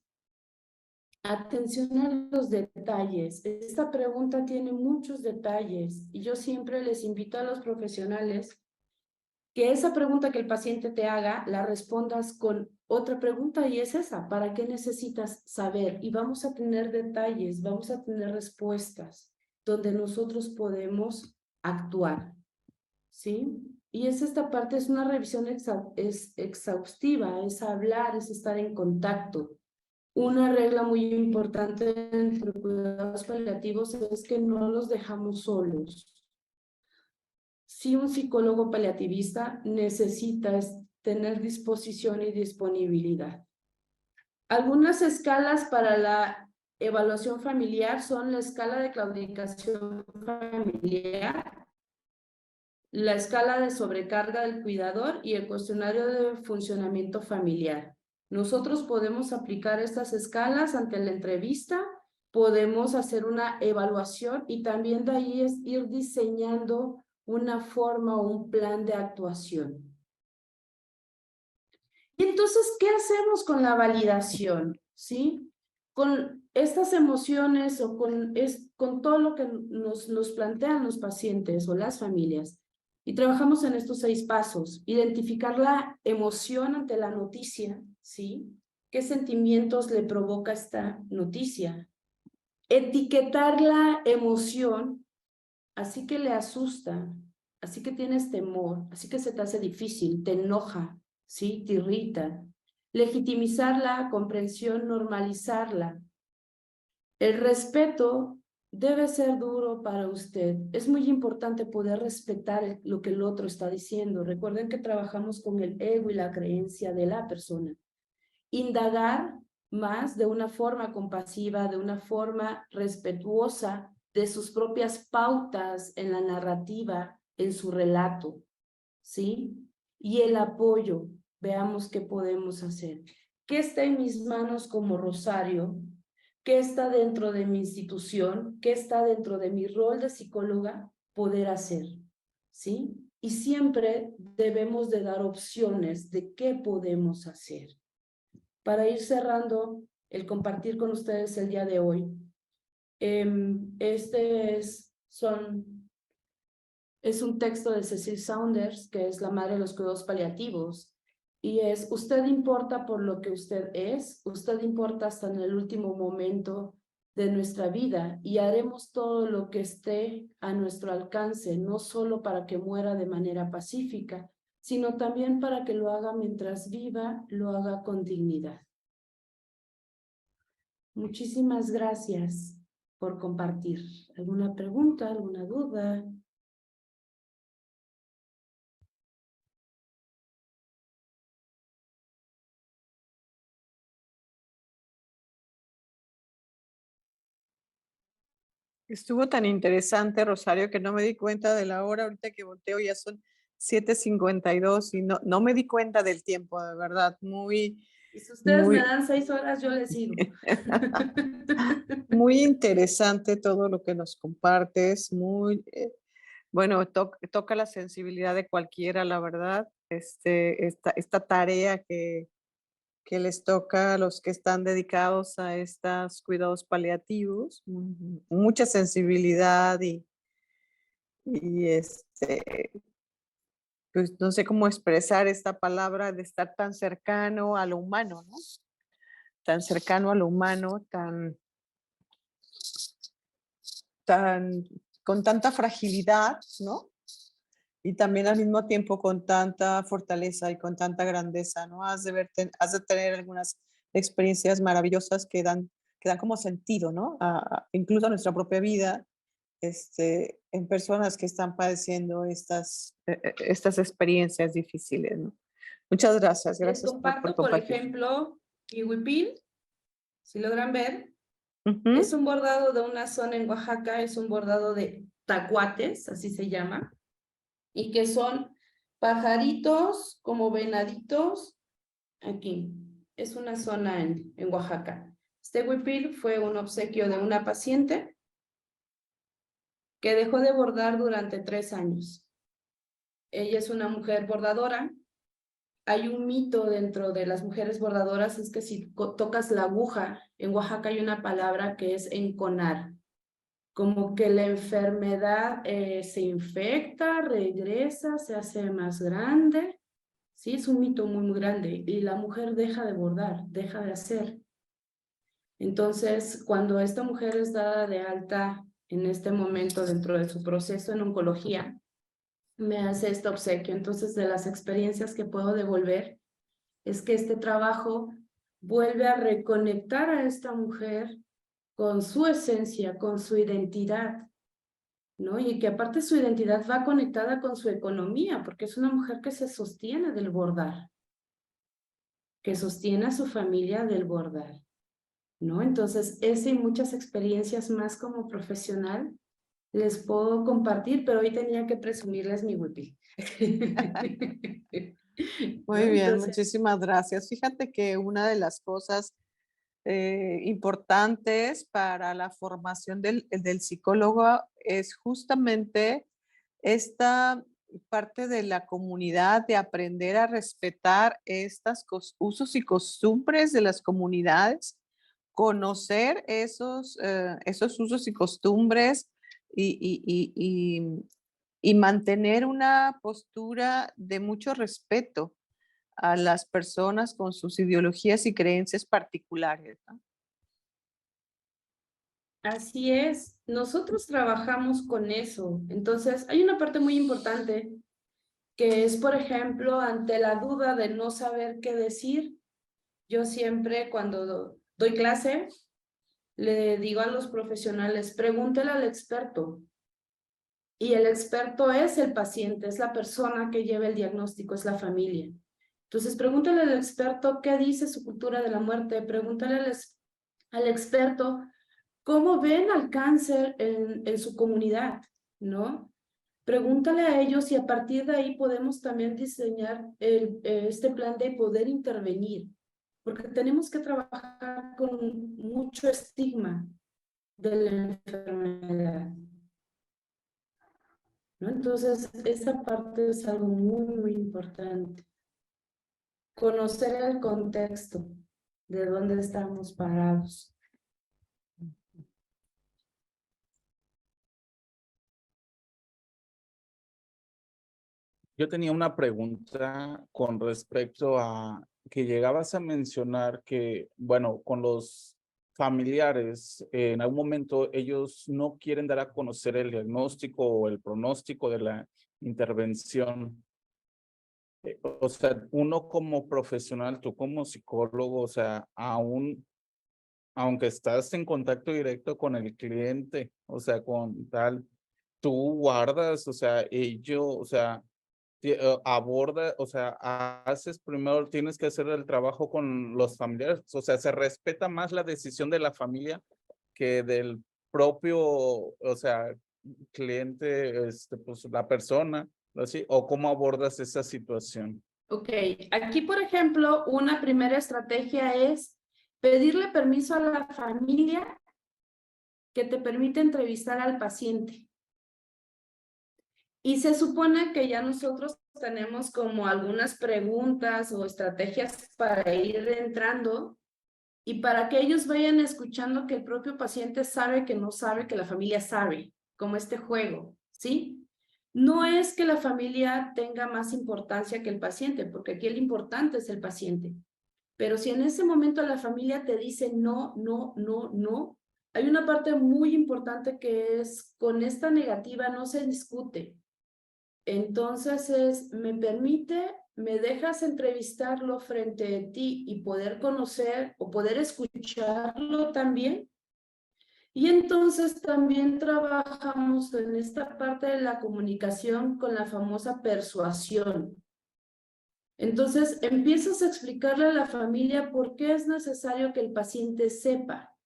Atención a los detalles. Esta pregunta tiene muchos detalles y yo siempre les invito a los profesionales que esa pregunta que el paciente te haga, la respondas con otra pregunta y es esa, ¿para qué necesitas saber? Y vamos a tener detalles, vamos a tener respuestas donde nosotros podemos actuar, ¿sí? Y es esta parte, es una revisión exhaustiva, es hablar, es estar en contacto. Una regla muy importante entre cuidados paliativos es que no los dejamos solos. sí un psicólogo paliativista necesita tener disposición y disponibilidad. Algunas escalas para la evaluación familiar son la escala de claudicación familiar, la escala de sobrecarga del cuidador y el cuestionario de funcionamiento familiar. Nosotros podemos aplicar estas escalas ante la entrevista, podemos hacer una evaluación y también de ahí es ir diseñando una forma o un plan de actuación. Y entonces, ¿qué hacemos con la validación? ¿Sí? Con estas emociones o con todo lo que nos plantean los pacientes o las familias. Y trabajamos en estos 6 pasos. Identificar la emoción ante la noticia, ¿sí? ¿Qué sentimientos le provoca esta noticia? Etiquetar la emoción, así que le asusta, así que tienes temor, así que se te hace difícil, te enoja, ¿sí? Te irrita. Legitimizarla, comprensión, normalizarla. El respeto debe ser duro para usted. Es muy importante poder respetar lo que el otro está diciendo. Recuerden que trabajamos con el ego y la creencia de la persona. Indagar más de una forma compasiva, de una forma respetuosa de sus propias pautas en la narrativa, en su relato, ¿sí? Y el apoyo, veamos qué podemos hacer. ¿Qué está en mis manos como Rosario? ¿Qué está dentro de mi institución? ¿Qué está dentro de mi rol de psicóloga poder hacer? ¿Sí? Y siempre debemos de dar opciones de qué podemos hacer. Para ir cerrando el compartir con ustedes el día de hoy, es un texto de Cecil Saunders, que es la madre de los cuidados paliativos, y es: usted importa por lo que usted es, usted importa hasta en el último momento de nuestra vida, y haremos todo lo que esté a nuestro alcance, no solo para que muera de manera pacífica, sino también para que lo haga mientras viva, lo haga con dignidad. Muchísimas gracias por compartir. ¿Alguna pregunta, alguna duda? Estuvo tan interesante, Rosario, que no me di cuenta de la hora. Ahorita que volteo ya son 7:52 y no me di cuenta del tiempo, de verdad. Y si ustedes me Muy, dan 6 horas, yo les sigo. muy interesante todo lo que nos compartes. Bueno, toca la sensibilidad de cualquiera, la verdad. Esta tarea que les toca a los que están dedicados a estos cuidados paliativos, mucha sensibilidad y pues no sé cómo expresar esta palabra de estar tan cercano a lo humano, ¿no? Tan cercano a lo humano, con tanta fragilidad, ¿no? Y también al mismo tiempo con tanta fortaleza y con tanta grandeza, ¿no? Has de tener algunas experiencias maravillosas que dan como sentido, ¿no? Incluso a nuestra propia vida, en personas que están padeciendo estas experiencias difíciles, ¿no? Muchas gracias, Les gracias por comparto, por compartir. ejemplo, Kiwipil, si logran ver, Ujú. es un bordado de una zona en Oaxaca, es un bordado de tacuates, así se llama, y que son pajaritos como venaditos aquí. Es una zona en Oaxaca. Este huipil fue un obsequio de una paciente que dejó de bordar durante 3 años. Ella es una mujer bordadora. Hay un mito dentro de las mujeres bordadoras, es que si tocas la aguja, en Oaxaca hay una palabra que es enconar, como que la enfermedad se infecta, regresa, se hace más grande. Sí, es un mito muy, muy grande y la mujer deja de bordar, deja de hacer. Entonces, cuando esta mujer es dada de alta en este momento dentro de su proceso en oncología, me hace este obsequio. Entonces, de las experiencias que puedo devolver, es que este trabajo vuelve a reconectar a esta mujer con su esencia, con su identidad, ¿no? Y que aparte su identidad va conectada con su economía, porque es una mujer que se sostiene del bordar, que sostiene a su familia del bordar, ¿no? Entonces, ese y muchas experiencias más como profesional les puedo compartir, pero hoy tenía que presumirles mi WIPI. Muy bien, muchísimas gracias. Fíjate que una de las cosas importantes para la formación del psicólogo es justamente esta parte de la comunidad, de aprender a respetar estas usos y costumbres de las comunidades, conocer esos usos y costumbres y mantener una postura de mucho respeto a las personas con sus ideologías y creencias particulares, ¿no? Así es, nosotros trabajamos con eso. Entonces, hay una parte muy importante que es, por ejemplo, ante la duda de no saber qué decir, yo siempre cuando doy clase, le digo a los profesionales, pregúntele al experto. Y el experto es el paciente, es la persona que lleva el diagnóstico, es la familia. Entonces, pregúntale al experto qué dice su cultura de la muerte, pregúntale al experto cómo ven al cáncer en su comunidad, ¿no? Pregúntale a ellos y a partir de ahí podemos también diseñar este plan de poder intervenir, porque tenemos que trabajar con mucho estigma de la enfermedad, ¿no? Entonces, esa parte es algo muy, muy importante. Conocer el contexto de dónde estamos parados. Yo tenía una pregunta con respecto a que llegabas a mencionar que, bueno, con los familiares, en algún momento ellos no quieren dar a conocer el diagnóstico o el pronóstico de la intervención. O sea, uno como profesional, tú como psicólogo, o sea, aunque estás en contacto directo con el cliente, o sea, con tal, tú guardas, o sea, o sea, aborda, o sea, haces primero, tienes que hacer el trabajo con los familiares, o sea, se respeta más la decisión de la familia que del propio, o sea, cliente, pues la persona, así, o cómo abordas esa situación. Ok, aquí por ejemplo, una primera estrategia es pedirle permiso a la familia que te permite entrevistar al paciente. Y se supone que ya nosotros tenemos como algunas preguntas o estrategias para ir entrando y para que ellos vayan escuchando que el propio paciente sabe que no sabe, que la familia sabe, como este juego, ¿sí? No es que la familia tenga más importancia que el paciente, porque aquí el importante es el paciente. Pero si en ese momento la familia te dice no, no, no, no, hay una parte muy importante que es con esta negativa no se discute. Entonces me dejas entrevistarlo frente a ti y poder conocer o poder escucharlo también. Y entonces también trabajamos en esta parte de la comunicación con la famosa persuasión. Entonces empiezas a explicarle a la familia por qué es necesario que el paciente sepa.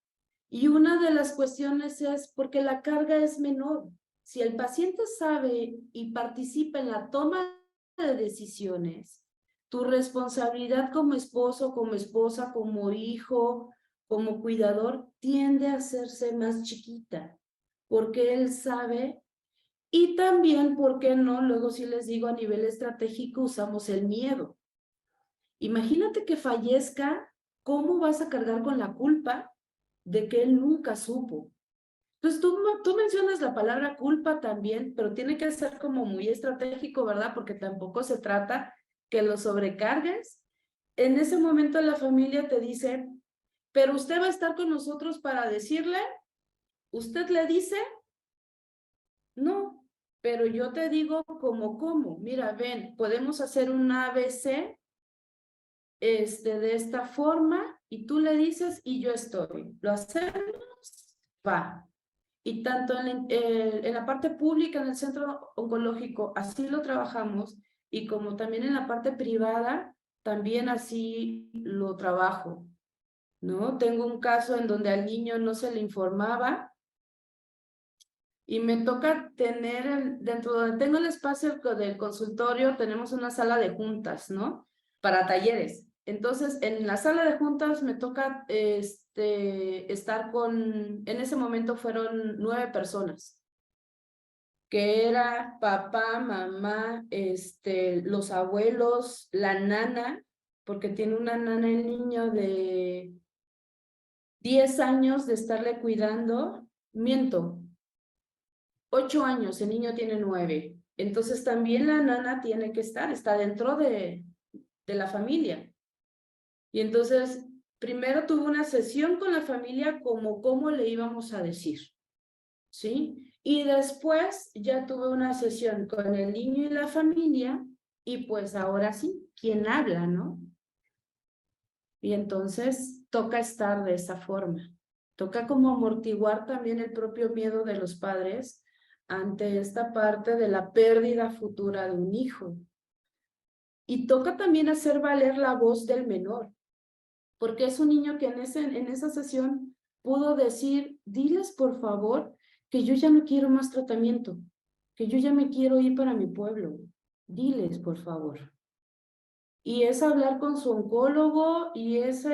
Y una de las cuestiones es porque la carga es menor. Si el paciente sabe y participa en la toma de decisiones, tu responsabilidad como esposo, como esposa, como hijo, como cuidador, tiende a hacerse más chiquita, porque él sabe y también, ¿por qué no? Luego sí les digo, a nivel estratégico usamos el miedo. Imagínate que fallezca, ¿cómo vas a cargar con la culpa de que él nunca supo? Entonces tú mencionas la palabra culpa también, pero tiene que ser como muy estratégico, ¿verdad? Porque tampoco se trata que lo sobrecargues. En ese momento la familia te dice, pero usted va a estar con nosotros para decirle, usted le dice, no, pero yo te digo cómo. Mira, ven, podemos hacer un ABC de esta forma y tú le dices y yo estoy. ¿Lo hacemos? Va. Y tanto en la parte pública, en el centro oncológico, así lo trabajamos, y como también en la parte privada, también así lo trabajo, ¿no? Tengo un caso en donde al niño no se le informaba, y me toca tener, dentro donde tengo el espacio del consultorio, tenemos una sala de juntas, ¿no? Para talleres. Entonces, en la sala de juntas me toca estar con, en ese momento fueron 9 personas, que era papá, mamá, los abuelos, la nana, porque tiene una nana el niño de 10 años de estarle cuidando, miento, 8 años, el niño tiene 9. Entonces también la nana tiene que estar, está dentro de la familia. Y entonces, primero tuve una sesión con la familia como cómo le íbamos a decir, ¿sí? Y después ya tuve una sesión con el niño y la familia, y pues ahora sí, ¿quién habla, no? Y entonces toca estar de esa forma. Toca como amortiguar también el propio miedo de los padres ante esta parte de la pérdida futura de un hijo. Y toca también hacer valer la voz del menor, porque es un niño que en esa sesión pudo decir, diles por favor que yo ya no quiero más tratamiento, que yo ya me quiero ir para mi pueblo. Diles por favor. Y es hablar con su oncólogo y es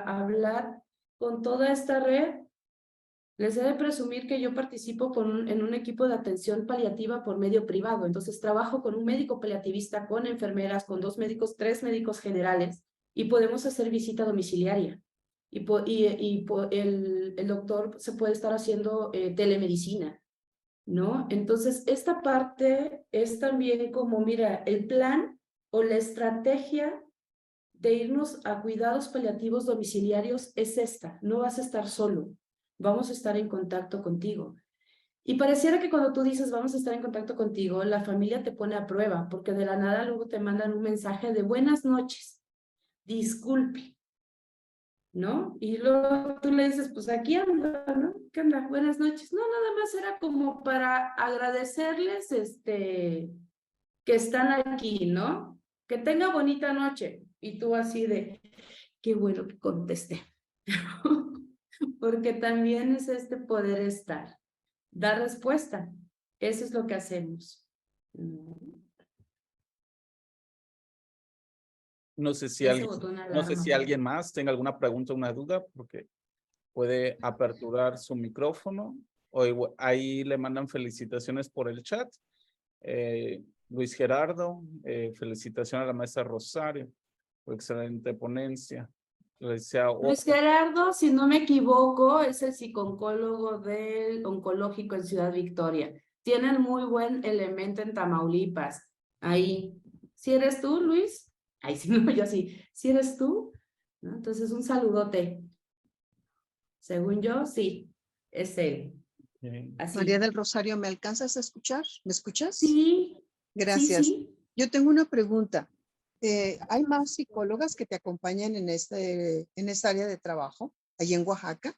hablar con toda esta red. Les he de presumir que yo participo en un equipo de atención paliativa por medio privado. Entonces trabajo con un médico paliativista, con enfermeras, con 2 médicos, 3 médicos generales, y podemos hacer visita domiciliaria. El doctor se puede estar haciendo telemedicina, ¿no? Entonces esta parte es también como, mira, el plan o la estrategia de irnos a cuidados paliativos domiciliarios es esta. No vas a estar solo, vamos a estar en contacto contigo. Y pareciera que cuando tú dices vamos a estar en contacto contigo, la familia te pone a prueba, porque de la nada luego te mandan un mensaje de buenas noches, disculpe, ¿no? Y luego tú le dices, pues aquí ando, ¿no? ¿Qué onda? Buenas noches. No, nada más era como para agradecerles que están aquí, ¿no? Que tenga bonita noche. Y tú así de, qué bueno que contesté. Porque también es poder estar, dar respuesta. Eso es lo que hacemos. No sé si Ya se alguien, botó una no sé si alarma. alguien más tenga alguna pregunta o una duda, porque puede aperturar su micrófono o ahí le mandan felicitaciones por el chat. Luis Gerardo, felicitaciones a la maestra Rosario por excelente ponencia. Luis Gerardo, si no me equivoco, es el psicooncólogo del oncológico en Ciudad Victoria. Tienen muy buen elemento en Tamaulipas. Ahí. ¿Sí eres tú, Luis? Ay, sí, no, yo sí. ¿Sí eres tú? ¿No? Entonces, un saludote. Según yo, sí, es él. Así. María del Rosario, ¿me alcanzas a escuchar? ¿Me escuchas? Sí, Gracias. sí. Yo tengo una pregunta. ¿Hay más psicólogas que te acompañan en esta área de trabajo, allí en Oaxaca?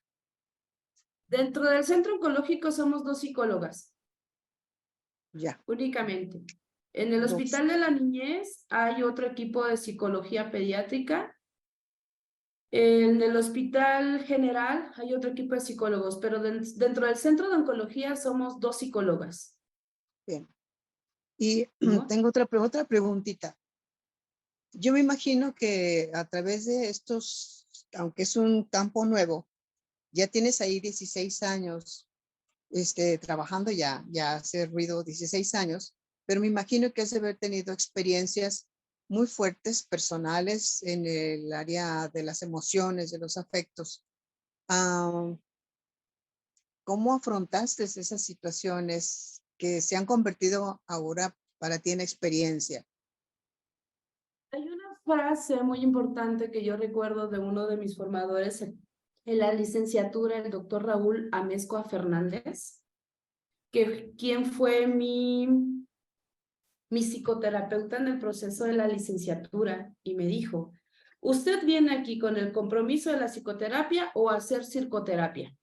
Dentro del centro oncológico somos 2 psicólogas. Ya. Únicamente. En el 2. Hospital de la Niñez hay otro equipo de psicología pediátrica. En el Hospital General hay otro equipo de psicólogos, pero dentro del centro de oncología somos 2 psicólogas. Bien. Y ¿No? tengo otra preguntita. Yo me imagino que a través de estos, aunque es un campo nuevo, ya tienes ahí 16 años trabajando ya hace ruido 16 años, pero me imagino que has de haber tenido experiencias muy fuertes, personales, en el área de las emociones, de los afectos. ¿Cómo afrontaste esas situaciones que se han convertido ahora para ti en experiencia? Hay una frase muy importante que yo recuerdo de uno de mis formadores en la licenciatura, el doctor Raúl Amezcua Fernández, quien fue mi psicoterapeuta en el proceso de la licenciatura, y me dijo, ¿usted viene aquí con el compromiso de la psicoterapia o a hacer circoterapia?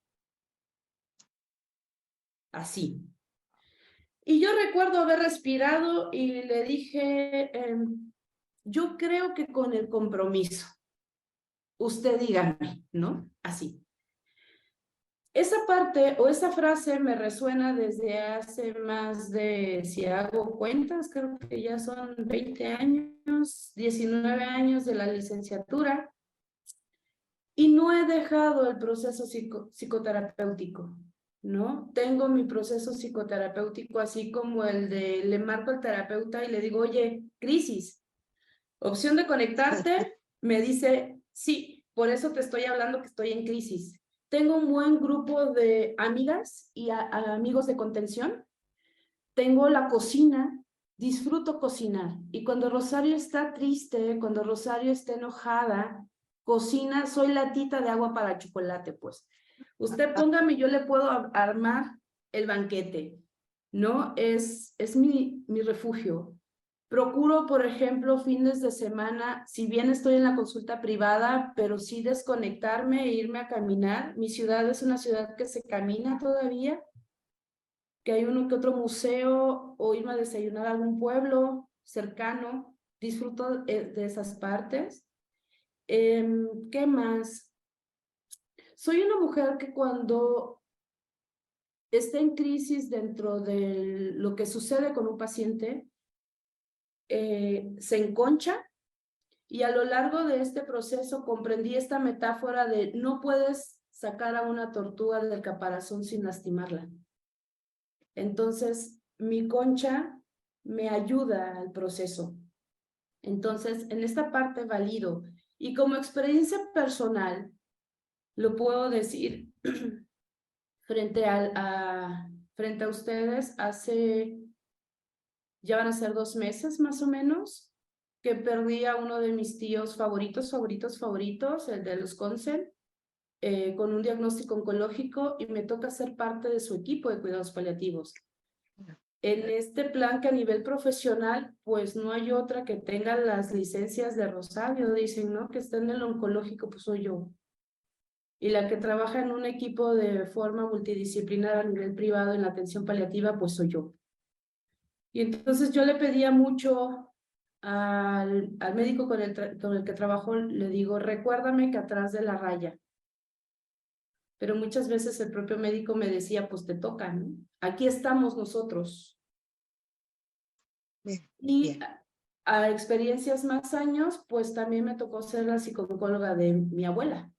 así. Y yo recuerdo haber respirado y le dije, yo creo que con el compromiso, usted dígame, ¿no? Así. Esa parte o esa frase me resuena desde hace más de, si hago cuentas, creo que ya son 20 años, 19 años de la licenciatura, y no he dejado el proceso psicoterapéutico, ¿no? Tengo mi proceso psicoterapéutico así como el de le marco al terapeuta y le digo, oye, crisis, opción de conectarte, me dice, sí, por eso te estoy hablando que estoy en crisis. Tengo un buen grupo de amigas y amigos de contención. Tengo la cocina, disfruto cocinar. Y cuando Rosario está triste, cuando Rosario está enojada, cocina, soy latita de agua para chocolate, pues. Usted póngame, yo le puedo armar el banquete, ¿no? Es mi refugio. Procuro, por ejemplo, fines de semana, si bien estoy en la consulta privada, pero sí desconectarme e irme a caminar. Mi ciudad es una ciudad que se camina todavía, que hay uno que otro museo o irme a desayunar a algún pueblo cercano. Disfruto de esas partes. ¿Qué más? Soy una mujer que cuando está en crisis dentro de lo que sucede con un paciente, se enconcha, y a lo largo de este proceso comprendí esta metáfora de no puedes sacar a una tortuga del caparazón sin lastimarla. Entonces, mi concha me ayuda al proceso. Entonces, en esta parte valido. Y como experiencia personal, lo puedo decir frente a ustedes, ya van a ser 2 meses más o menos, que perdí a uno de mis tíos favoritos, el de los Consel, con un diagnóstico oncológico, y me toca ser parte de su equipo de cuidados paliativos. En este plan que a nivel profesional, pues no hay otra que tenga las licencias de Rosario, dicen, ¿no? Que está en el oncológico, pues soy yo. Y la que trabaja en un equipo de forma multidisciplinar a nivel privado en la atención paliativa, pues soy yo. Y entonces yo le pedía mucho al médico con el que trabajo, le digo, recuérdame que atrás de la raya. Pero muchas veces el propio médico me decía, pues te toca, ¿no? Aquí estamos nosotros. Bien, Y bien. a experiencias más años, pues también me tocó ser la psicóloga de mi abuela,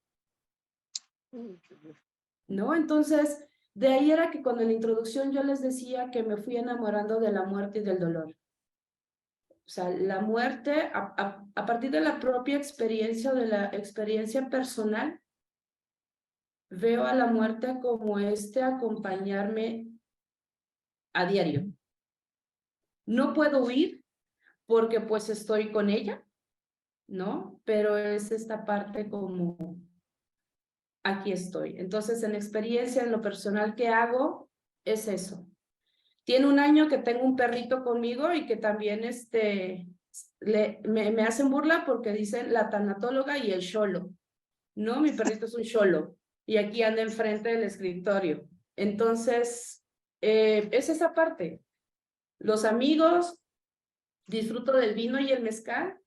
¿no? Entonces, de ahí era que cuando en la introducción yo les decía que me fui enamorando de la muerte y del dolor. O sea, la muerte, a partir de la propia experiencia o de la experiencia personal, veo a la muerte como acompañarme a diario. No puedo huir porque pues estoy con ella, ¿no? Pero es esta parte como, aquí estoy. Entonces, en experiencia, en lo personal que hago, es eso. Tiene 1 año que tengo un perrito conmigo y que también me hacen burla porque dicen la tanatóloga y el xolo. No, mi perrito es un xolo y aquí anda enfrente del escritorio. Entonces, es esa parte. Los amigos, disfruto del vino y el mezcal.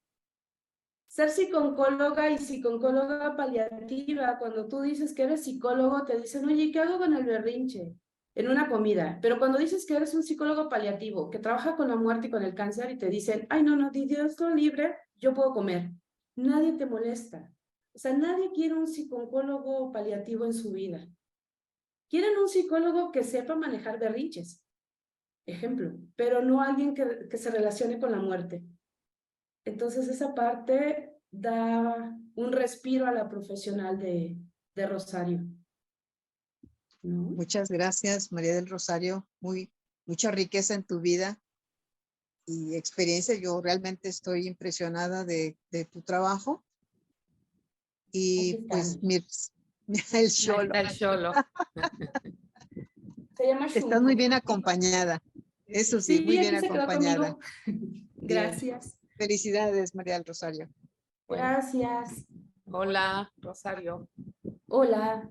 Ser psicóloga y psicóloga paliativa, cuando tú dices que eres psicólogo, te dicen, oye, ¿qué hago con el berrinche? En una comida. Pero cuando dices que eres un psicólogo paliativo, que trabaja con la muerte y con el cáncer, y te dicen, ay, no, Dios todo libre, yo puedo comer. Nadie te molesta. O sea, nadie quiere un psicólogo paliativo en su vida. Quieren un psicólogo que sepa manejar berrinches, ejemplo, pero no alguien que se relacione con la muerte. Entonces esa parte da un respiro a la profesional de Rosario, ¿no? Muchas gracias, María del Rosario. Mucha riqueza en tu vida y experiencia. Yo realmente estoy impresionada de tu trabajo. Y Aquí pues estamos. el xolo. El xolo. Se llama Estás Shunko. muy bien acompañada. Eso sí, muy bien aquí se quedó acompañada. conmigo. Gracias. Felicidades, María del Rosario. Gracias. Hola, Rosario. Hola.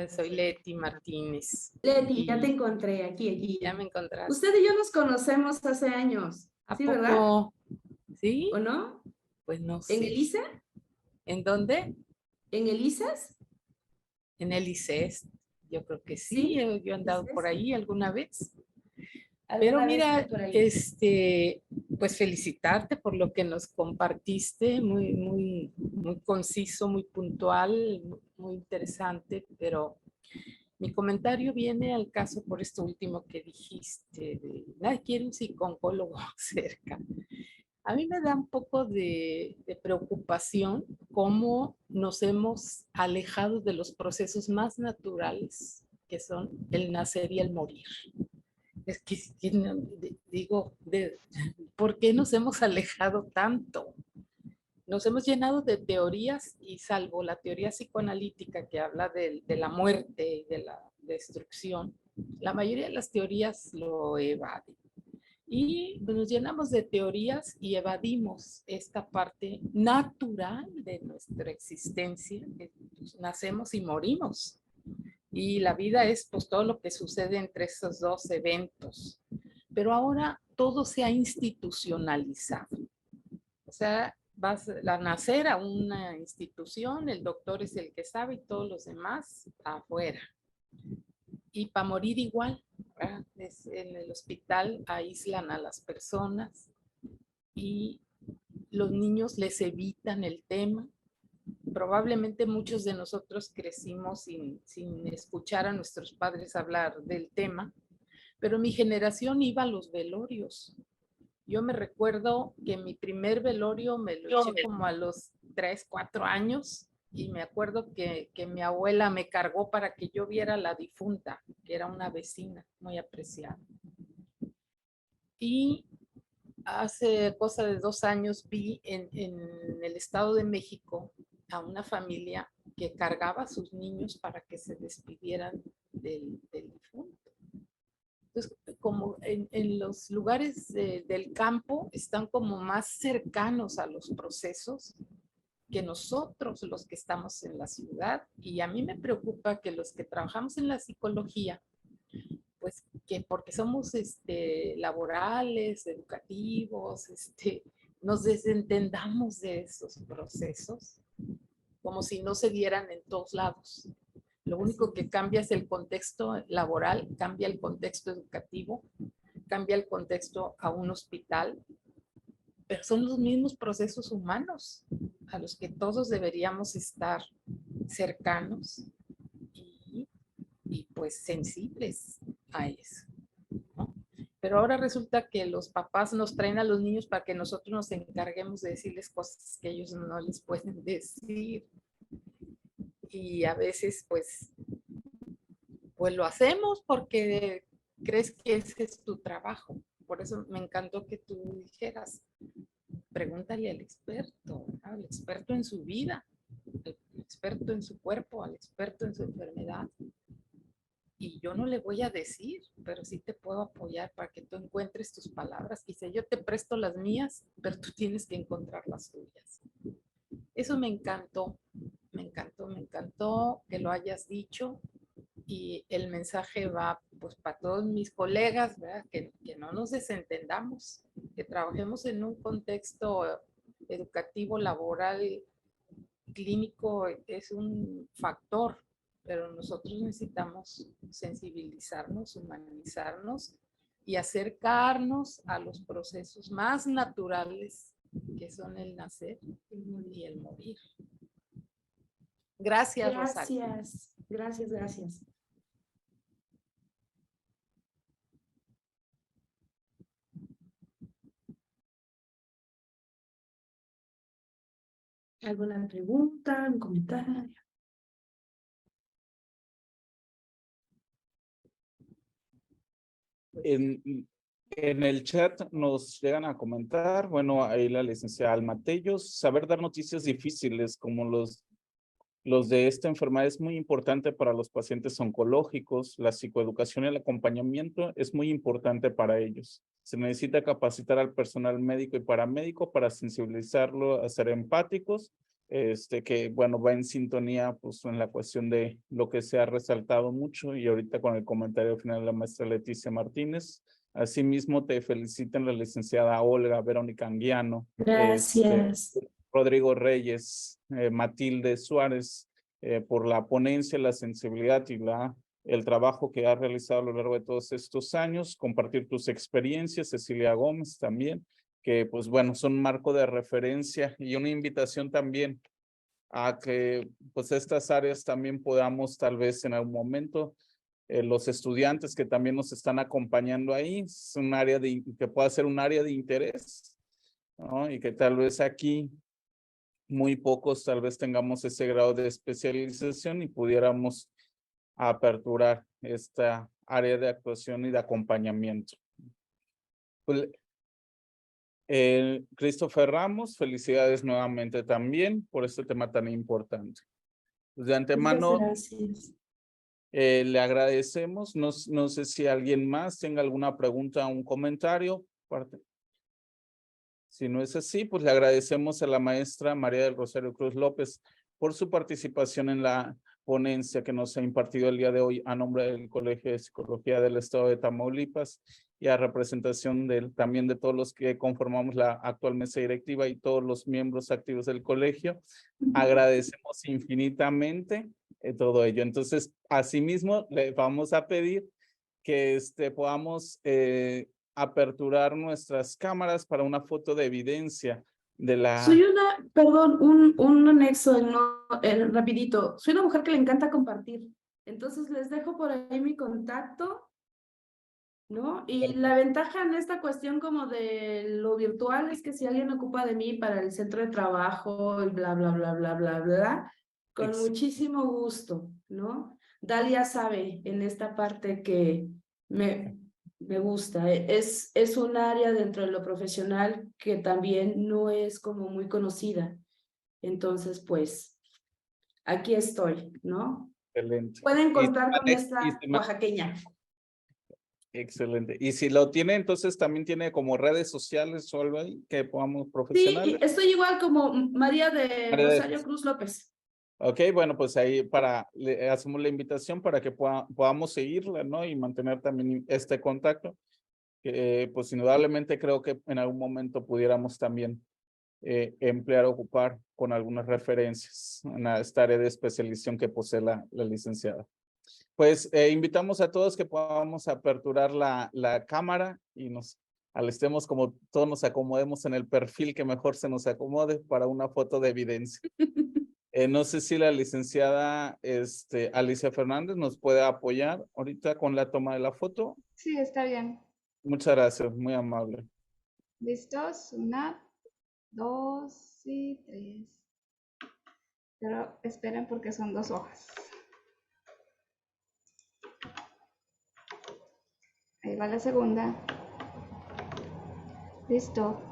Soy Leti Martínez. Leti, ya te Y encontré aquí. ya me encontraste. Usted y yo nos conocemos hace años, ¿A ¿sí, poco? verdad? ¿Sí? ¿O no? Pues no ¿En sé. el ICE? ¿En dónde? ¿En el ICES? En el ICES. Yo creo que sí. Sí, Yo he andado ICES. por ahí alguna vez. ¿Alguna Pero vez mira, por ahí? pues felicitarte por lo que nos compartiste, muy conciso, muy puntual, muy interesante, pero mi comentario viene al caso por esto último que dijiste, de nadie quiere un psicólogo cerca. A mí me da un poco de preocupación cómo nos hemos alejado de los procesos más naturales, que son el nacer y el morir. Es que digo, ¿por qué nos hemos alejado tanto? Nos hemos llenado de teorías y salvo la teoría psicoanalítica que habla de la muerte y de la destrucción, la mayoría de las teorías lo evaden. Y nos llenamos de teorías y evadimos esta parte natural de nuestra existencia, que pues, nacemos y morimos. Y la vida es pues todo lo que sucede entre esos dos eventos. Pero ahora todo se ha institucionalizado. O sea, vas a nacer a una institución, el doctor es el que sabe y todos los demás afuera. Y para morir igual, ¿verdad? En el hospital aíslan a las personas y los niños les evitan el tema. Probablemente muchos de nosotros crecimos sin escuchar a nuestros padres hablar del tema, pero mi generación iba a los velorios. Yo me recuerdo que mi primer velorio me lo eché como a los 3, 4 años y me acuerdo que mi abuela me cargó para que yo viera a la difunta, que era una vecina muy apreciada. Y hace cosa de 2 años vi en el Estado de México a una familia que cargaba a sus niños para que se despidieran del difunto. Entonces, como en los lugares del campo están como más cercanos a los procesos que nosotros los que estamos en la ciudad, y a mí me preocupa que los que trabajamos en la psicología, pues que porque somos laborales, educativos, nos desentendamos de esos procesos, como si no se dieran en todos lados. Lo único que cambia es el contexto laboral, cambia el contexto educativo, cambia el contexto a un hospital, pero son los mismos procesos humanos a los que todos deberíamos estar cercanos y pues sensibles a eso, ¿no? Pero ahora resulta que los papás nos traen a los niños para que nosotros nos encarguemos de decirles cosas que ellos no les pueden decir. Y a veces pues lo hacemos porque crees que ese es tu trabajo. Por eso me encantó que tú dijeras, pregúntale al experto en su vida, al experto en su cuerpo, al experto en su enfermedad. Y yo no le voy a decir, pero sí te puedo apoyar para que tú encuentres tus palabras. Quizá yo te presto las mías, pero tú tienes que encontrar las tuyas. Eso me encantó que lo hayas dicho. Y el mensaje va pues para todos mis colegas, ¿verdad? Que no nos desentendamos, que trabajemos en un contexto educativo, laboral, clínico, es un factor, pero nosotros necesitamos sensibilizarnos, humanizarnos y acercarnos a los procesos más naturales que son el nacer y el morir. Gracias, Rosario. Gracias. ¿Alguna pregunta, un comentario? En el chat nos llegan a comentar, bueno, ahí la licenciada Alma Tellos, saber dar noticias difíciles como los de esta enfermedad es muy importante para los pacientes oncológicos. La psicoeducación y el acompañamiento es muy importante para ellos. Se necesita capacitar al personal médico y paramédico para sensibilizarlo a ser empáticos que bueno, va en sintonía pues en la cuestión de lo que se ha resaltado mucho y ahorita con el comentario final de la maestra Leticia Martínez. Asimismo, te felicitan la licenciada Olga Verónica Anguiano, Gracias. Rodrigo Reyes, Matilde Suárez, por la ponencia, la sensibilidad y el trabajo que has realizado a lo largo de todos estos años, compartir tus experiencias, Cecilia Gómez también, que pues bueno, son un marco de referencia y una invitación también a que pues estas áreas también podamos tal vez en algún momento, los estudiantes que también nos están acompañando ahí, es un área que pueda ser un área de interés, ¿no? Y que tal vez aquí muy pocos tal vez tengamos ese grado de especialización y pudiéramos aperturar esta área de actuación y de acompañamiento. Pues, Christopher Ramos, felicidades nuevamente también por este tema tan importante. Pues de antemano, Gracias. le agradecemos. No sé si alguien más tenga alguna pregunta o un comentario. Si no es así, pues le agradecemos a la maestra María del Rosario Cruz López por su participación en la ponencia que nos ha impartido el día de hoy a nombre del Colegio de Psicología del Estado de Tamaulipas y a representación también de todos los que conformamos la actual mesa directiva y todos los miembros activos del colegio. Agradecemos infinitamente todo ello. Entonces, asimismo, le vamos a pedir que podamos aperturar nuestras cámaras para una foto de evidencia de la... Perdón, un anexo, rapidito. Soy una mujer que le encanta compartir. Entonces les dejo por ahí mi contacto, ¿no? Y la ventaja en esta cuestión como de lo virtual es que si alguien ocupa de mí para el centro de trabajo y bla, bla, bla, bla, bla, bla, con muchísimo gusto, ¿no? Dalia sabe en esta parte que me gusta. Es un área dentro de lo profesional que también no es como muy conocida. Entonces, pues, aquí estoy, ¿no? Excelente. Pueden contar con esta oaxaqueña. Excelente. Y si lo tiene, entonces también tiene como redes sociales o algo ahí que podamos profesionales. Sí, estoy igual como María de Rosario Cruz López. Ok, bueno, pues ahí le hacemos la invitación para que podamos seguirla, ¿no? Y mantener también este contacto. Pues indudablemente creo que en algún momento pudiéramos también emplear, ocupar con algunas referencias en esta área de especialización que posee la licenciada. Pues invitamos a todos que podamos aperturar la cámara y nos alistemos como todos nos acomodemos en el perfil que mejor se nos acomode para una foto de evidencia. No sé si la licenciada Alicia Fernández nos puede apoyar ahorita con la toma de la foto. Sí, está bien. Muchas gracias, muy amable. ¿Listos? 1, 2 y 3. Pero esperen porque son 2 hojas. Ahí va la segunda. Listo.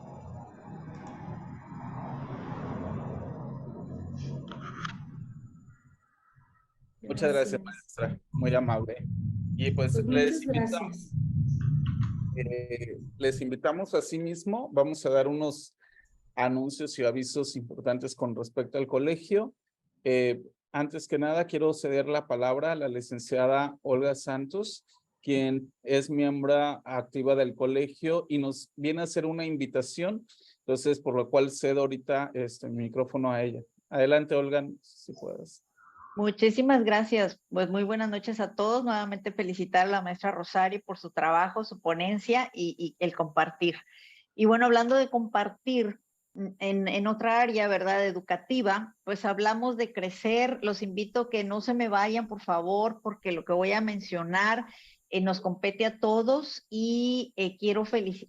Muchas gracias, maestra. Muy amable. Y pues Muchas gracias. Les invitamos a sí mismo. Vamos a dar unos anuncios y avisos importantes con respecto al colegio. Antes que nada, quiero ceder la palabra a la licenciada Olga Santos, quien es miembro activa del colegio y nos viene a hacer una invitación. Entonces, por lo cual cedo ahorita el micrófono a ella. Adelante, Olga, si puedes. Muchísimas gracias. Pues muy buenas noches a todos. Nuevamente felicitar a la maestra Rosario por su trabajo, su ponencia y el compartir. Y bueno, hablando de compartir en otra área, ¿verdad? Educativa, pues hablamos de crecer. Los invito a que no se me vayan, por favor, porque lo que voy a mencionar nos compete a todos y quiero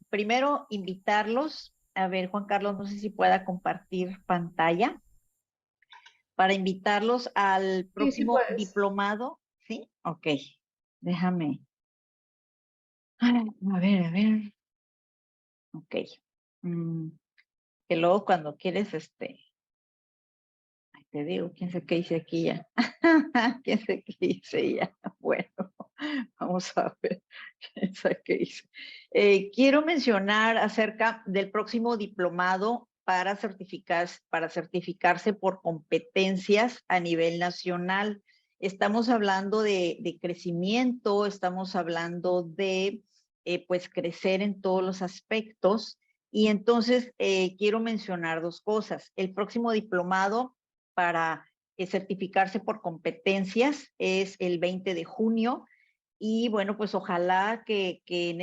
primero invitarlos. A ver, Juan Carlos, no sé si pueda compartir pantalla. Para invitarlos al próximo diplomado, ¿sí? Ok, déjame. A ver. Ok. Que luego cuando quieres, ay, te digo, quién sé qué hice aquí ya. Quién sé qué hice ya. Bueno, vamos a ver quién sé qué hice. Quiero mencionar acerca del próximo diplomado para certificarse por competencias a nivel nacional. Estamos hablando de crecimiento, estamos hablando de pues crecer en todos los aspectos. Y entonces quiero mencionar dos cosas. El próximo diplomado para certificarse por competencias es el 20 de junio. Y bueno, pues ojalá que en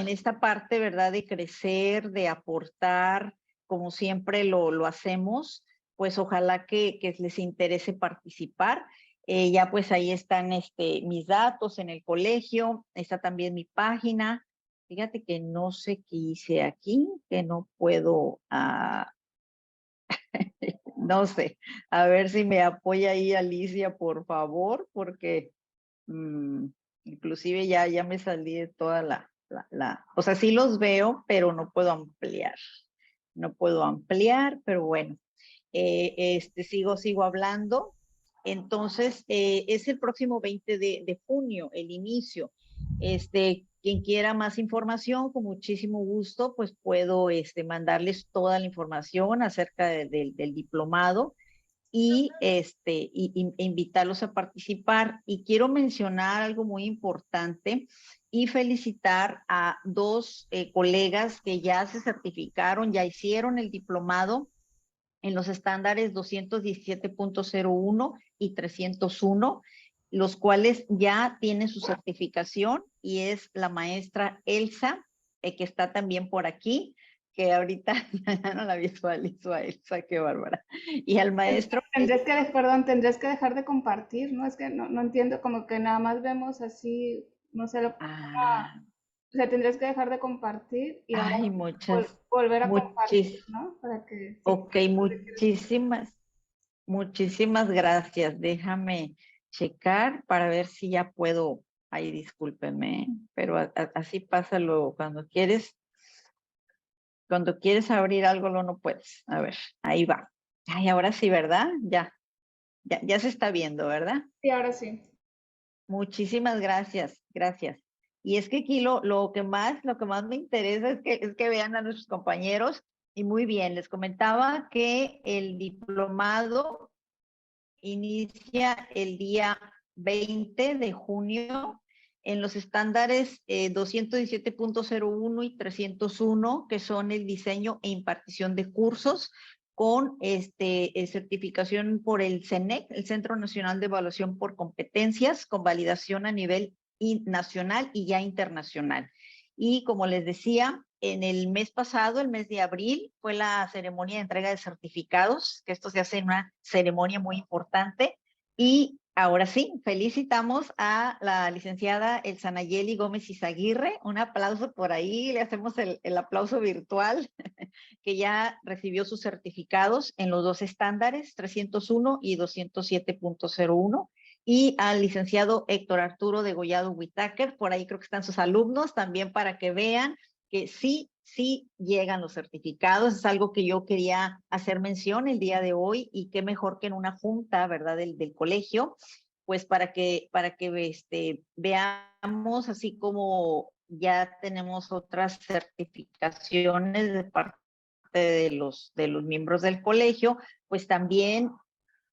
esta parte, ¿verdad? De crecer, de aportar, como siempre lo hacemos, pues ojalá que les interese participar. Ya pues ahí están mis datos en el colegio, está también mi página. Fíjate que no sé qué hice aquí, que no puedo, no sé, a ver si me apoya ahí Alicia, por favor, porque inclusive ya me salí de toda o sea, sí los veo, pero no puedo ampliar. No puedo ampliar, pero bueno, sigo hablando. Entonces, es el próximo 20 de junio, el inicio. Quien quiera más información, con muchísimo gusto, pues puedo mandarles toda la información acerca del diplomado y invitarlos a participar. Y quiero mencionar algo muy importante y felicitar a dos colegas que ya se certificaron, ya hicieron el diplomado en los estándares 217.01 y 301, los cuales ya tienen su certificación, y es la maestra Elsa, que está también por aquí, que ahorita ya no la visualizo a Elsa, qué bárbara. Y al maestro... Tendrás que dejar de compartir, ¿no? Es que no entiendo, como que nada más vemos así, no sé, o sea, tendrás que dejar de compartir y ahora Ay, volver a compartir, ¿no? Para que... Ok, muchísimas gracias. Déjame checar para ver si ya puedo. Ay, discúlpenme, pero así pasa luego. Cuando quieres abrir algo, no puedes. A ver, ahí va. Ay, ahora sí, ¿verdad? Ya se está viendo, ¿verdad? Sí, ahora sí. Muchísimas gracias. Y es que aquí lo que más me interesa es que vean a nuestros compañeros. Y muy bien, les comentaba que el diplomado inicia el día 20 de junio en los estándares 217.01 y 301, que son el diseño e impartición de cursos, con certificación por el CENEC, el Centro Nacional de Evaluación por Competencias, con validación a nivel nacional y ya internacional. Y como les decía, en el mes pasado, el mes de abril, fue la ceremonia de entrega de certificados, que esto se hace en una ceremonia muy importante. Y ahora sí, felicitamos a la licenciada Elsa Nayeli Gómez Izaguirre. Un aplauso por ahí, le hacemos el aplauso virtual, que ya recibió sus certificados en los dos estándares, 301 y 207.01. Y al licenciado Héctor Arturo Degollado Whitaker, por ahí creo que están sus alumnos, también para que vean que sí llegan los certificados. Es algo que yo quería hacer mención el día de hoy, y qué mejor que en una junta, ¿verdad?, del colegio, pues para que veamos, así como ya tenemos otras certificaciones de parte de los miembros del colegio, pues también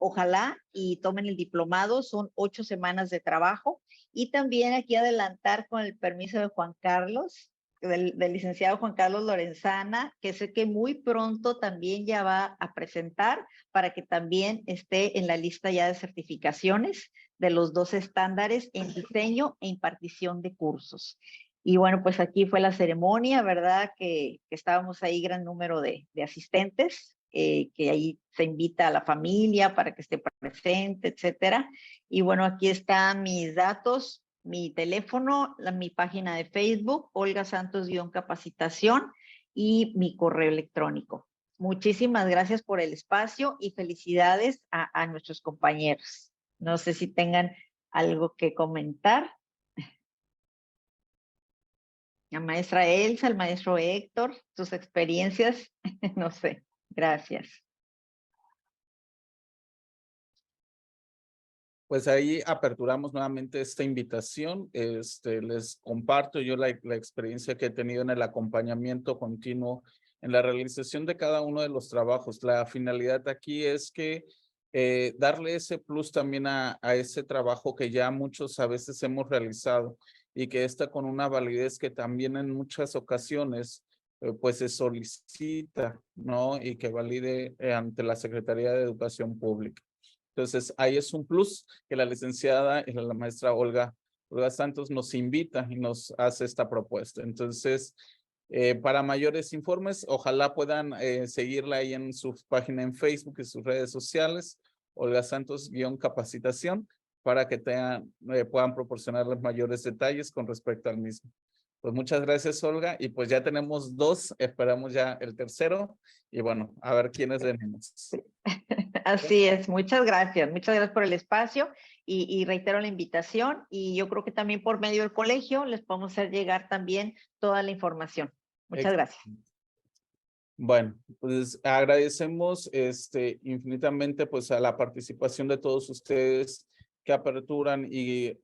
ojalá y tomen el diplomado. Son 8 semanas de trabajo. Y también aquí adelantar, con el permiso de Juan Carlos, del licenciado Juan Carlos Lorenzana, que sé que muy pronto también ya va a presentar, para que también esté en la lista ya de certificaciones de los dos estándares en diseño e impartición de cursos. Y bueno, pues aquí fue la ceremonia, ¿verdad? Que estábamos ahí gran número de asistentes, que ahí se invita a la familia para que esté presente, etcétera. Y bueno, aquí están mis datos, mi teléfono, mi página de Facebook, Olga Santos-capacitación, y mi correo electrónico. Muchísimas gracias por el espacio y felicidades a nuestros compañeros. No sé si tengan algo que comentar. La maestra Elsa, el maestro Héctor, sus experiencias, no sé. Gracias. Pues ahí aperturamos nuevamente esta invitación. Les comparto yo la experiencia que he tenido en el acompañamiento continuo en la realización de cada uno de los trabajos. La finalidad aquí es que darle ese plus también a ese trabajo que ya muchos a veces hemos realizado y que está con una validez que también en muchas ocasiones pues se solicita, ¿no? Y que valide ante la Secretaría de Educación Pública. Entonces, ahí es un plus que la licenciada y la maestra Olga Santos nos invita y nos hace esta propuesta. Entonces, para mayores informes, ojalá puedan seguirla ahí en su página en Facebook y sus redes sociales, Olga Santos-capacitación, para que puedan proporcionarles mayores detalles con respecto al mismo. Pues muchas gracias, Olga, y pues ya tenemos 2, esperamos ya el tercero, y bueno, a ver quiénes venimos. Así es, muchas gracias por el espacio y reitero la invitación y yo creo que también por medio del colegio les podemos hacer llegar también toda la información. Muchas gracias. Bueno, pues agradecemos infinitamente pues a la participación de todos ustedes que aperturan y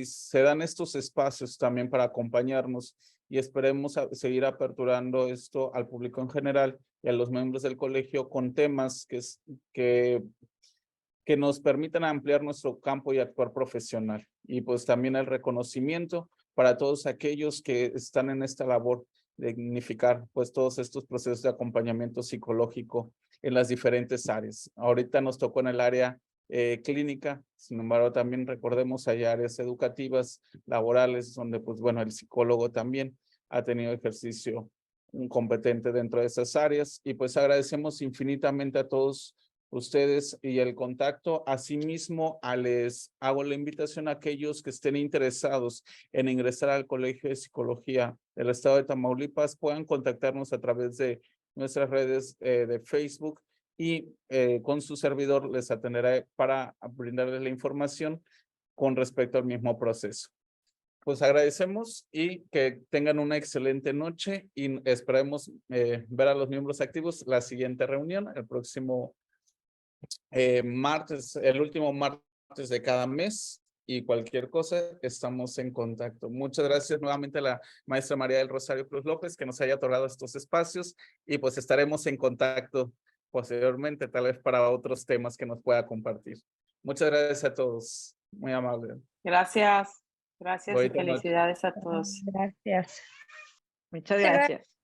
se dan estos espacios también para acompañarnos y esperemos seguir aperturando esto al público en general y a los miembros del colegio con temas que nos permitan ampliar nuestro campo y actuar profesional. Y pues también el reconocimiento para todos aquellos que están en esta labor de dignificar pues todos estos procesos de acompañamiento psicológico en las diferentes áreas. Ahorita nos tocó en el área clínica, sin embargo también recordemos hay áreas educativas, laborales, donde pues bueno, el psicólogo también ha tenido ejercicio competente dentro de esas áreas y pues agradecemos infinitamente a todos ustedes y el contacto. Asimismo, les hago la invitación a aquellos que estén interesados en ingresar al Colegio de Psicología del Estado de Tamaulipas, puedan contactarnos a través de nuestras redes de Facebook y con su servidor les atenderé para brindarles la información con respecto al mismo proceso. Pues agradecemos y que tengan una excelente noche y esperemos ver a los miembros activos la siguiente reunión, el próximo martes, el último martes de cada mes y cualquier cosa estamos en contacto. Muchas gracias nuevamente a la maestra María del Rosario Cruz López que nos haya otorgado estos espacios y pues estaremos en contacto posteriormente tal vez para otros temas que nos pueda compartir. Muchas gracias a todos. Muy amable. Gracias. Gracias y Bonita noche. felicidades a todos. Gracias. Muchas gracias.